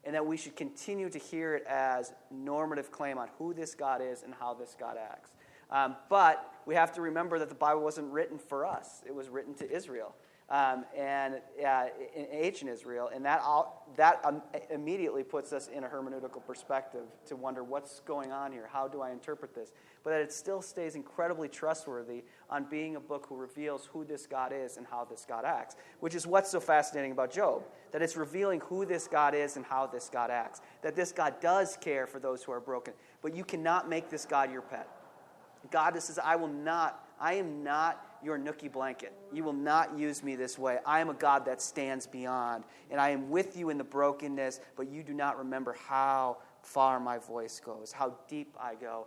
And that we should continue to hear it as normative claim on who this God is and how this God acts. But we have to remember that the Bible wasn't written for us. It was written to Israel and in ancient Israel. And that immediately puts us in a hermeneutical perspective to wonder what's going on here. How do I interpret this? But that it still stays incredibly trustworthy on being a book who reveals who this God is and how this God acts, which is what's so fascinating about Job, that it's revealing who this God is and how this God acts, that this God does care for those who are broken, but you cannot make this God your pet. God says, I am not your nookie blanket. You will not use me this way. I am a God that stands beyond, and I am with you in the brokenness, but you do not remember how far my voice goes, how deep I go,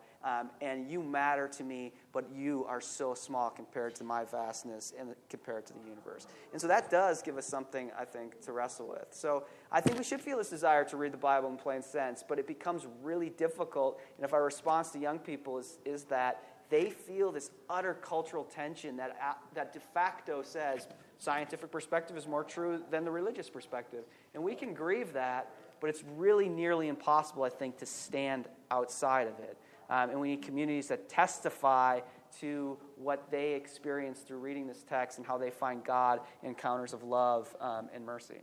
and you matter to me, but you are so small compared to my vastness and compared to the universe. And so that does give us something, I think, to wrestle with. So I think we should feel this desire to read the Bible in plain sense, but it becomes really difficult, and if our response to young people is that they feel this utter cultural tension that de facto says scientific perspective is more true than the religious perspective. And we can grieve that, but it's really nearly impossible, I think, to stand outside of it. And we need communities that testify to what they experience through reading this text and how they find God in encounters of love and mercy.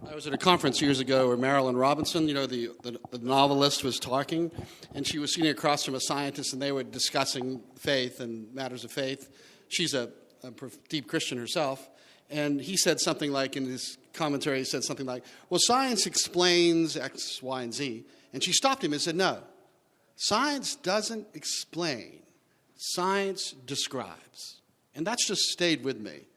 I was at a conference years ago where Marilyn Robinson, the novelist, was talking, and she was sitting across from a scientist, and they were discussing faith and matters of faith. She's a deep Christian herself, and he said something like, in his commentary, he said something like, well, science explains X, Y, and Z. And she stopped him and said, no, science doesn't explain. Science describes. And that's just stayed with me.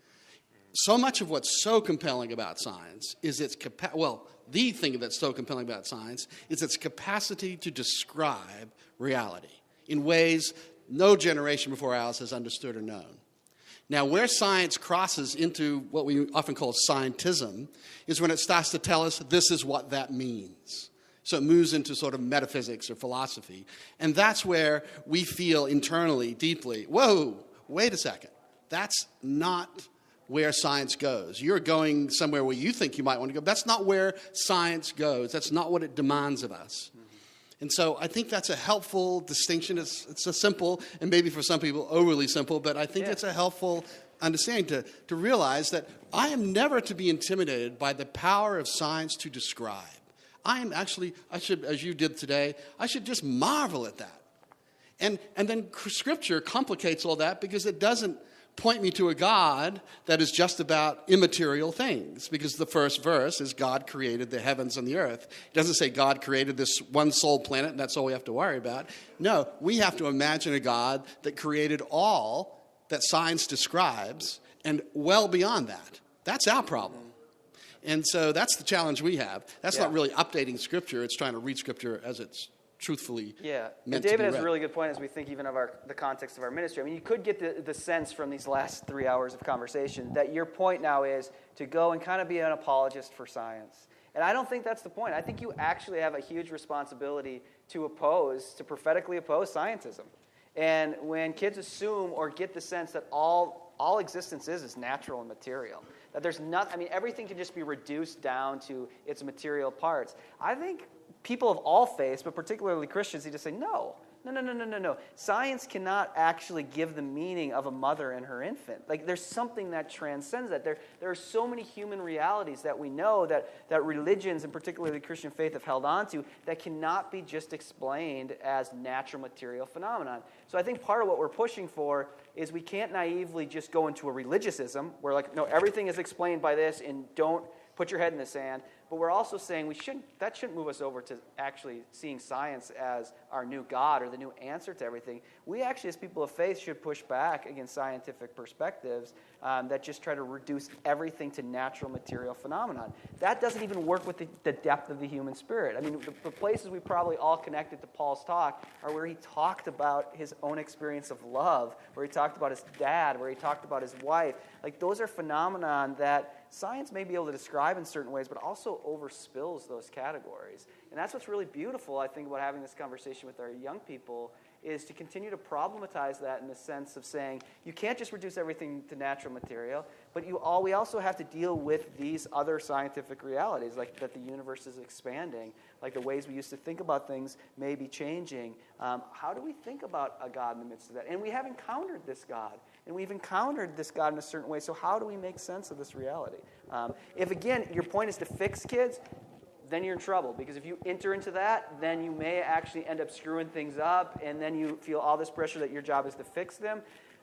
So much of what's so compelling about science is its the thing that's so compelling about science is its capacity to describe reality in ways no generation before ours has understood or known. Now, where science crosses into what we often call scientism is when it starts to tell us this is what that means. So it moves into sort of metaphysics or philosophy. And that's where we feel internally, deeply, whoa, wait a second. That's not where science goes. You're going somewhere where you think you might want to go. That's not where science goes. That's not what it demands of us. And so I think that's a helpful distinction. It's a simple, and maybe for some people overly simple, but I think it's a helpful understanding to realize that I am never to be intimidated by the power of science to describe. I am actually, I should, as you did today, I should just marvel at that. And then Scripture complicates all that because it doesn't point me to a God that is just about immaterial things, because the first verse is God created the heavens and the earth. It doesn't say God created this one sole planet and that's all we have to worry about. No, we have to imagine a God that created all that science describes and well beyond that. That's our problem. And so that's the challenge we have. That's not really updating Scripture. It's trying to read Scripture as it's truthfully meant and David to be has read. a really good point as we think even of the context of our ministry. I mean, you could get the sense from these last 3 hours of conversation that your point now is to go and kind of be an apologist for science. And I don't think that's the point. I think you actually have a huge responsibility to prophetically oppose scientism. And when kids assume or get the sense that all existence is natural and material, that there's not, I mean, everything can just be reduced down to its material parts. I think people of all faiths, but particularly Christians, need to say, no. Science cannot actually give the meaning of a mother and her infant. Like, there's something that transcends that. There are so many human realities that we know that religions, and particularly Christian faith, have held on to that cannot be just explained as natural material phenomenon. So I think part of what we're pushing for is we can't naively just go into a religiosism where, like, no, everything is explained by this and don't put your head in the sand. But we're also saying that shouldn't move us over to actually seeing science as our new God or the new answer to everything. We actually, as people of faith, should push back against scientific perspectives that just try to reduce everything to natural material phenomenon. That doesn't even work with the depth of the human spirit. I mean, the places we probably all connected to Paul's talk are where he talked about his own experience of love, where he talked about his dad, where he talked about his wife. Like, those are phenomenon that science may be able to describe in certain ways, but also overspills those categories. And that's what's really beautiful, I think, about having this conversation with our young people, is to continue to problematize that in the sense of saying, you can't just reduce everything to natural material, but we also have to deal with these other scientific realities, like that the universe is expanding, like the ways we used to think about things may be changing. How do we think about a God in the midst of that? And we have encountered this God. And we've encountered this God in a certain way, so how do we make sense of this reality? If, again, your point is to fix kids, then you're in trouble. Because if you enter into that, then you may actually end up screwing things up, and then you feel all this pressure that your job is to fix them.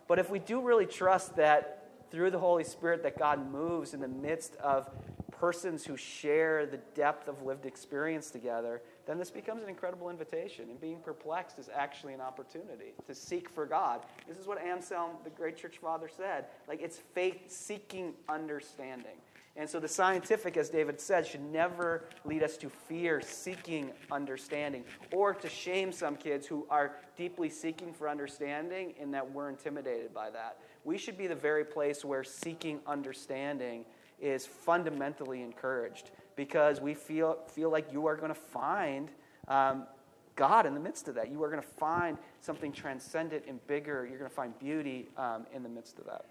But if we do really trust that through the Holy Spirit that God moves in the midst of persons who share the depth of lived experience together, then this becomes an incredible invitation. And being perplexed is actually an opportunity to seek for God. This is what Anselm, the great church father, said. Like, it's faith seeking understanding. And so the scientific, as David said, should never lead us to fear seeking understanding, or to shame some kids who are deeply seeking for understanding in that we're intimidated by that. We should be the very place where seeking understanding is fundamentally encouraged, because we feel like you are going to find God in the midst of that. You are going to find something transcendent and bigger. You're going to find beauty in the midst of that.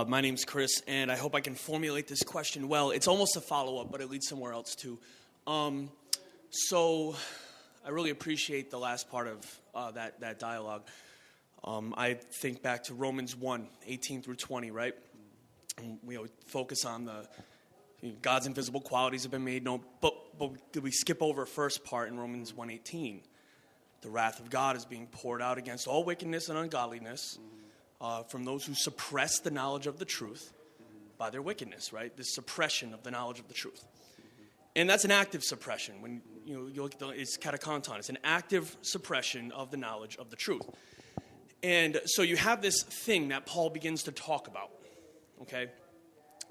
My name's Chris, and I hope I can formulate this question well. It's almost a follow-up, but it leads somewhere else, too. So I really appreciate the last part of that dialogue. I think back to Romans 1, 18 through 20, right? And we focus on God's invisible qualities have been made known, but did we skip over first part in Romans 1:18? The wrath of God is being poured out against all wickedness and ungodliness from those who suppress the knowledge of the truth by their wickedness, right? This suppression of the knowledge of the truth. And that's an active suppression. When you look at it's katakonton. It's an active suppression of the knowledge of the truth. And so you have this thing that Paul begins to talk about, okay?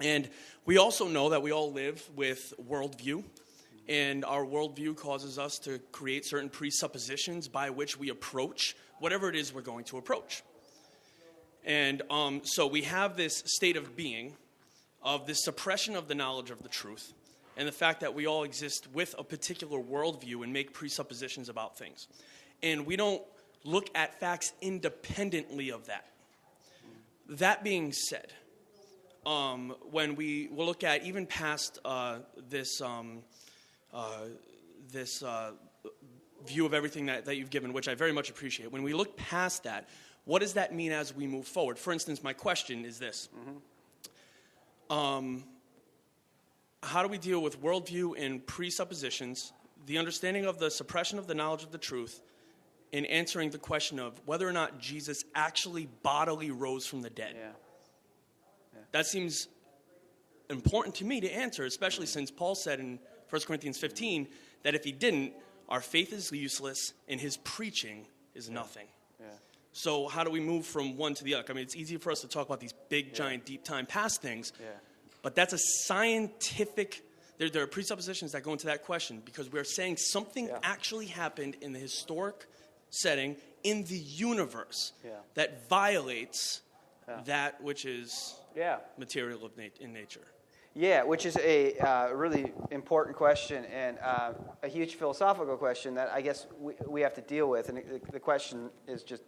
And we also know that we all live with worldview, and our worldview causes us to create certain presuppositions by which we approach whatever it is we're going to approach. And so we have this state of being, of this suppression of the knowledge of the truth, and the fact that we all exist with a particular worldview and make presuppositions about things. And we don't look at facts independently of that. That being said, when we will look at even past this view of everything that you've given, which I very much appreciate, when we look past that, what does that mean as we move forward? For instance, my question is this. How do we deal with worldview and presuppositions, the understanding of the suppression of the knowledge of the truth, in answering the question of whether or not Jesus actually bodily rose from the dead? That seems important to me to answer, especially since Paul said in 1 Corinthians 15 that if he didn't, our faith is useless and his preaching is nothing. So how do we move from one to the other? I mean, it's easy for us to talk about these big, giant, deep time past things, but that's a scientific, there are presuppositions that go into that question because we're saying something actually happened in the historic setting in the universe that violates that which is material in nature. Yeah, which is a really important question and a huge philosophical question that I guess we have to deal with. And the question is just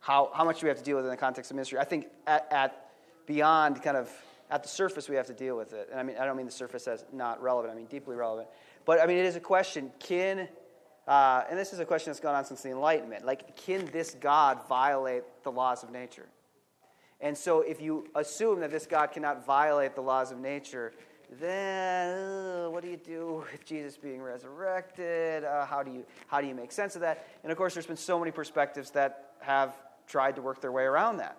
how much do we have to deal with in the context of ministry? I think at beyond kind of at the surface we have to deal with it. And I mean, I don't mean the surface as not relevant. I mean deeply relevant. But I mean, it is a question. And this is a question that's gone on since the Enlightenment. Like, can this God violate the laws of nature? And so if you assume that this God cannot violate the laws of nature, then what do you do with Jesus being resurrected? How do you make sense of that? And of course, there's been so many perspectives that have tried to work their way around that.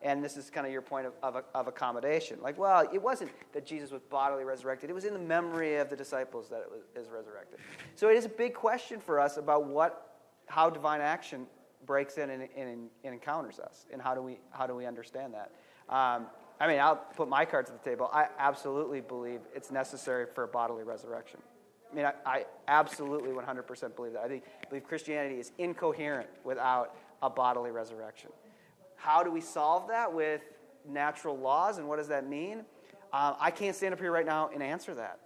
And this is kind of your point of accommodation. Like, well, it wasn't that Jesus was bodily resurrected. It was in the memory of the disciples that it was resurrected. So it is a big question for us about how divine action breaks in and encounters us, and how do we understand that? I mean, I'll put my cards at the table. I absolutely believe it's necessary for a bodily resurrection. I mean, I absolutely 100% believe that. I believe Christianity is incoherent without a bodily resurrection. How do we solve that with natural laws, and what does that mean? I can't stand up here right now and answer that.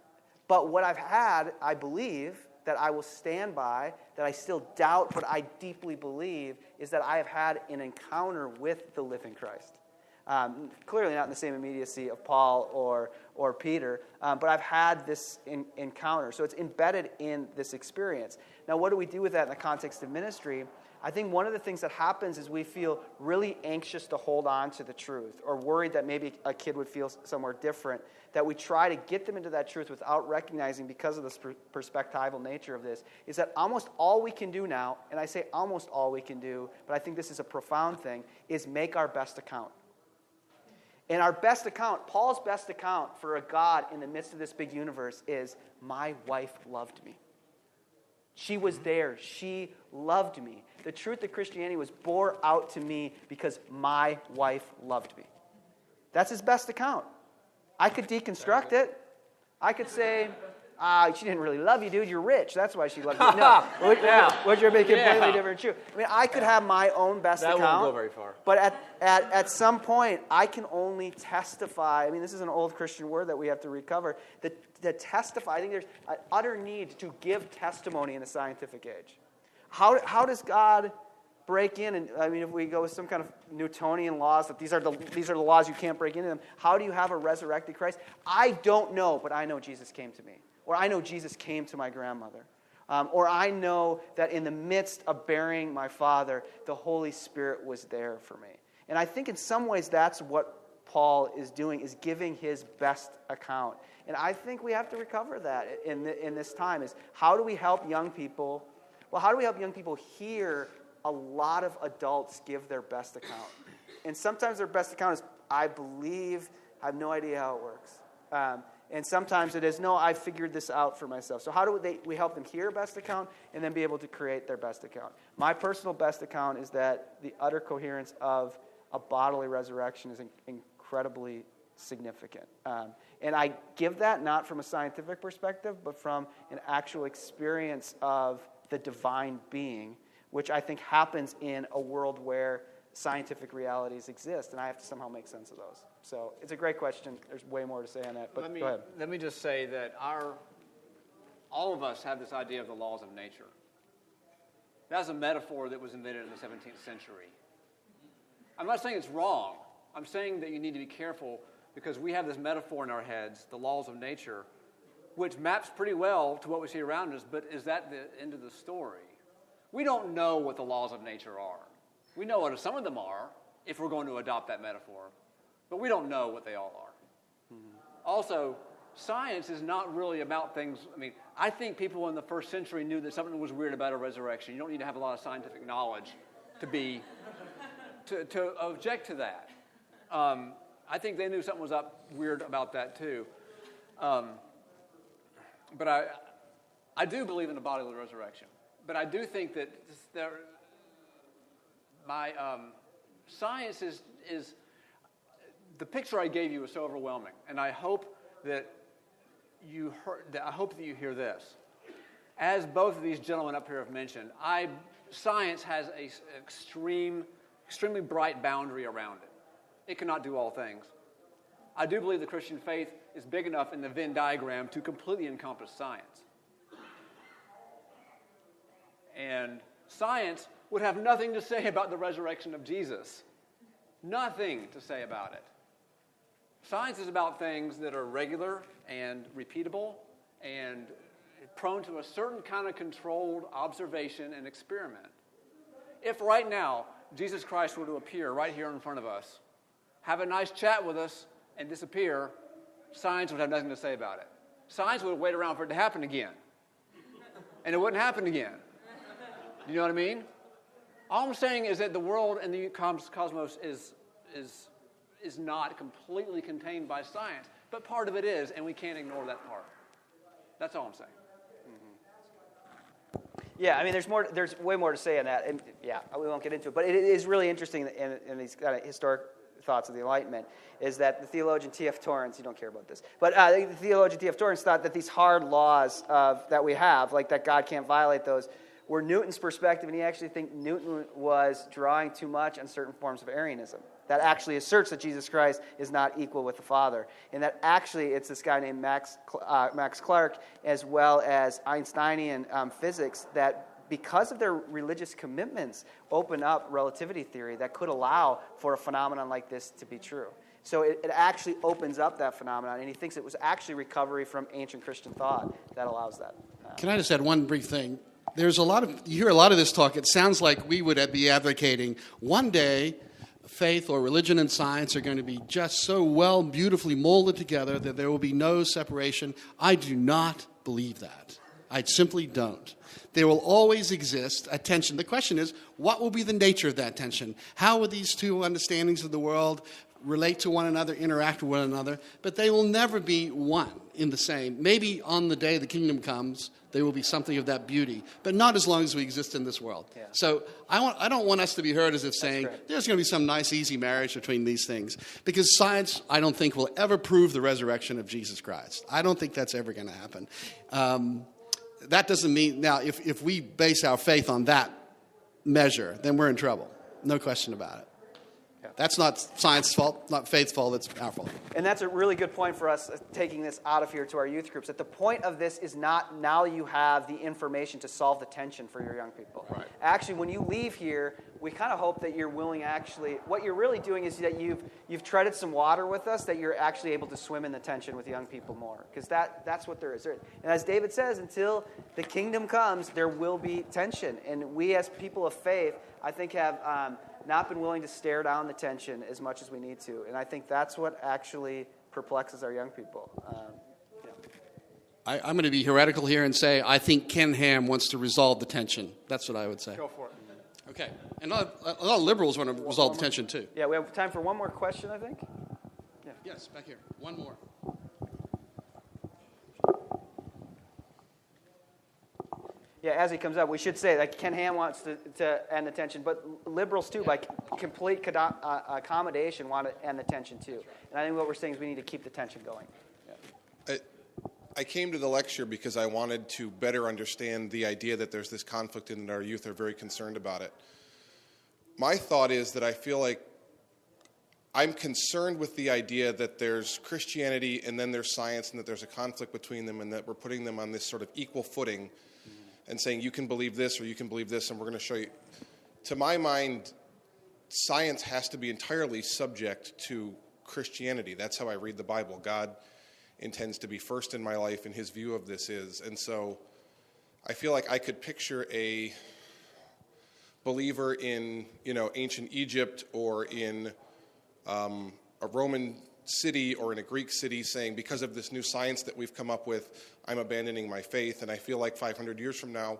But what I've had, I believe, that I will stand by, that I still doubt, but I deeply believe, is that I have had an encounter with the living Christ. Clearly not in the same immediacy of Paul or Peter, but I've had this encounter. So it's embedded in this experience. Now, what do we do with that in the context of ministry? I think one of the things that happens is we feel really anxious to hold on to the truth, or worried that maybe a kid would feel somewhere different, that we try to get them into that truth without recognizing, because of the perspectival nature of this, is that almost all we can do now, and I say almost all we can do, but I think this is a profound thing, is make our best account. And our best account, Paul's best account for a God in the midst of this big universe is, my wife loved me. She was there. She loved me. The truth of Christianity was bore out to me because my wife loved me. That's his best account. I could deconstruct it. I could say, she didn't really love you, dude. You're rich. That's why she loved you. No, which would be completely different truth. I mean, I could have my own best account. That won't go very far. But at some point, I can only testify. I mean, this is an old Christian word that we have to recover. The testify, I think there's an utter need to give testimony in the scientific age. How does God break in? And I mean, if we go with some kind of Newtonian laws that these are the laws, you can't break into them. How do you have a resurrected Christ? I don't know, but I know Jesus came to me. Or I know Jesus came to my grandmother. Or I know that in the midst of burying my father, the Holy Spirit was there for me. And I think in some ways that's what Paul is doing, is giving his best account. And I think we have to recover that in this time, is how do we help young people? Well, how do we help young people hear a lot of adults give their best account? And sometimes their best account is, I believe, I have no idea how it works. And sometimes it is, no, I figured this out for myself. So how do we help them hear a best account and then be able to create their best account? My personal best account is that the utter coherence of a bodily resurrection is incredibly significant. And I give that not from a scientific perspective, but from an actual experience of the divine being, which I think happens in a world where scientific realities exist, and I have to somehow make sense of those. So it's a great question. There's way more to say on that, but go ahead. Let me just say that all of us have this idea of the laws of nature. That's a metaphor that was invented in the 17th century. I'm not saying it's wrong. I'm saying that you need to be careful because we have this metaphor in our heads, the laws of nature, which maps pretty well to what we see around us, but is that the end of the story? We don't know what the laws of nature are. We know what some of them are if we're going to adopt that metaphor, but we don't know what they all are. Mm-hmm. Also, science is not really about things. I mean, I think people in the first century knew that something was weird about a resurrection. You don't need to have a lot of scientific knowledge to object to that. I think they knew something was weird about that too. But I do believe in the bodily resurrection. But I do think that my science is the picture I gave you is so overwhelming, and I hope that you hear this. As both of these gentlemen up here have mentioned, science has an extremely bright boundary around it. It cannot do all things. I do believe the Christian faith is big enough in the Venn diagram to completely encompass science. And science would have nothing to say about the resurrection of Jesus. Nothing to say about it. Science is about things that are regular and repeatable and prone to a certain kind of controlled observation and experiment. If right now Jesus Christ were to appear right here in front of us, have a nice chat with us, and disappear, science would have nothing to say about it. Science would wait around for it to happen again. And it wouldn't happen again. You know what I mean? All I'm saying is that the world and the cosmos is not completely contained by science, but part of it is, and we can't ignore that part. That's all I'm saying. Yeah, I mean, there's way more to say on that, and yeah, we won't get into it. But it is really interesting in these kind of historic thoughts of the Enlightenment is that the theologian T.F. Torrance, you don't care about this, but the theologian T.F. Torrance thought that these hard laws that we have, like that God can't violate those, were Newton's perspective, and he actually think Newton was drawing too much on certain forms of Arianism. That actually asserts that Jesus Christ is not equal with the Father. And that actually it's this guy named Max Clark, as well as Einsteinian physics, that because of their religious commitments, open up relativity theory that could allow for a phenomenon like this to be true. So it actually opens up that phenomenon, and he thinks it was actually recovery from ancient Christian thought that allows that. Can I just add one brief thing? You hear a lot of this talk. It sounds like we would be advocating one day faith or religion and science are going to be just so well, beautifully molded together that there will be no separation. I do not believe that. I simply don't. There will always exist a tension. The question is, what will be the nature of that tension? How will these two understandings of the world relate to one another, interact with one another? But they will never be one in the same. Maybe on the day the kingdom comes, there will be something of that beauty, but not as long as we exist in this world. Yeah. So I don't want us to be heard as if saying there's going to be some nice, easy marriage between these things. Because science, I don't think, will ever prove the resurrection of Jesus Christ. I don't think that's ever going to happen. That doesn't mean, now, if we base our faith on that measure, then we're in trouble. No question about it. Yeah. That's not science's fault, not faith's fault, it's our fault. And that's a really good point for us, taking this out of here to our youth groups, that the point of this is not now you have the information to solve the tension for your young people. Right. Actually, when you leave here, we kind of hope that you're willing what you're really doing is that you've treaded some water with us, that you're actually able to swim in the tension with young people more. Because that's what there is. And as David says, until the kingdom comes, there will be tension. And we as people of faith, I think, have not been willing to stare down the tension as much as we need to. And I think that's what actually perplexes our young people. I'm going to be heretical here and say I think Ken Ham wants to resolve the tension. That's what I would say. Go for it. Okay. And a lot of liberals want to resolve the tension, too. Yeah, we have time for one more question, I think. Yeah. Yes, back here. One more. Yeah, as he comes up, we should say that Ken Ham wants to end the tension, but liberals too, by complete accommodation, want to end the tension too. And I think what we're saying is we need to keep the tension going. Yeah. I came to the lecture because I wanted to better understand the idea that there's this conflict and our youth are very concerned about it. My thought is that I feel like I'm concerned with the idea that there's Christianity and then there's science and that there's a conflict between them and that we're putting them on this sort of equal footing and saying you can believe this or you can believe this and we're going to show you. To my mind, science has to be entirely subject to Christianity. That's how I read the Bible. God intends to be first in my life and his view of this is. And so I feel like I could picture a believer in, ancient Egypt or in a Roman city or in a Greek city saying, because of this new science that we've come up with, I'm abandoning my faith. And I feel like 500 years from now,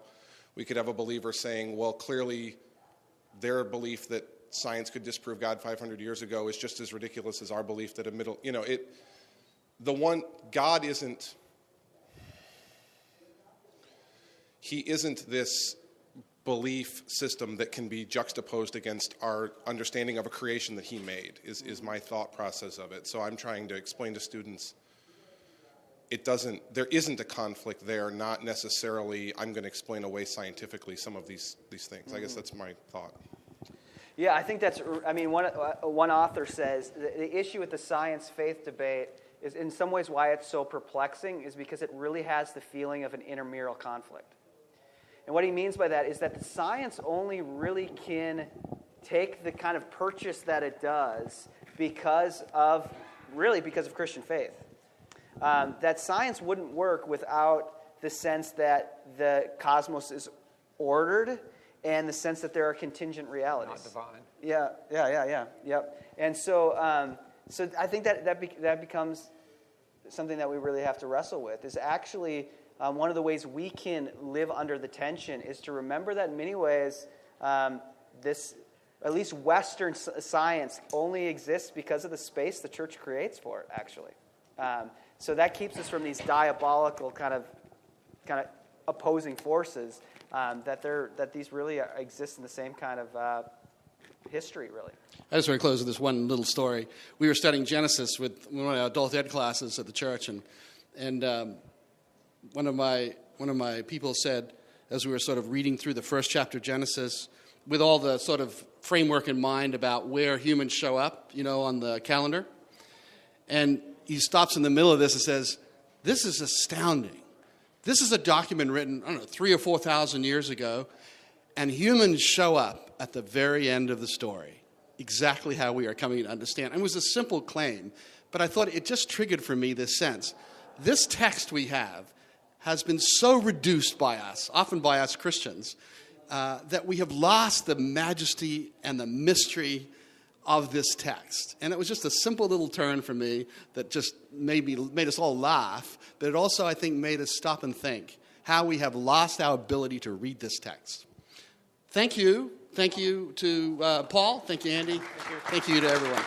we could have a believer saying, well, clearly their belief that science could disprove God 500 years ago is just as ridiculous as our belief that God isn't, he isn't this belief system that can be juxtaposed against our understanding of a creation that he made, is my thought process of it. So I'm trying to explain to students there isn't a conflict there, not necessarily I'm going to explain away scientifically some of these things. Mm-hmm. I guess that's my thought. Yeah, I think one author says the issue with the science-faith debate is in some ways why it's so perplexing is because it really has the feeling of an intramural conflict. And what he means by that is that the science only really can take the kind of purchase that it does because of Christian faith. That science wouldn't work without the sense that the cosmos is ordered and the sense that there are contingent realities. Not divine. Yep. And so, so I think that becomes something that we really have to wrestle with. Is actually one of the ways we can live under the tension is to remember that in many ways, this, at least Western science, only exists because of the space the church creates for it. Actually, so that keeps us from these diabolical kind of opposing forces. That these really exist in the same kind of history, really. I just want to close with this one little story. We were studying Genesis with one of our adult ed classes at the church, and one of my people said, as we were sort of reading through the first chapter of Genesis, with all the sort of framework in mind about where humans show up, on the calendar, and he stops in the middle of this and says, "This is astounding. This is a document written, 3,000 or 4,000 years ago, and humans show up at the very end of the story, exactly how we are coming to understand." And it was a simple claim, but I thought it just triggered for me this sense. This text we have has been so reduced by us, often by us Christians, that we have lost the majesty and the mystery of this text. And it was just a simple little turn for me that just made us all laugh, but it also, I think, made us stop and think how we have lost our ability to read this text. Thank you. Thank you to Paul. Thank you, Andy. Thank you to everyone.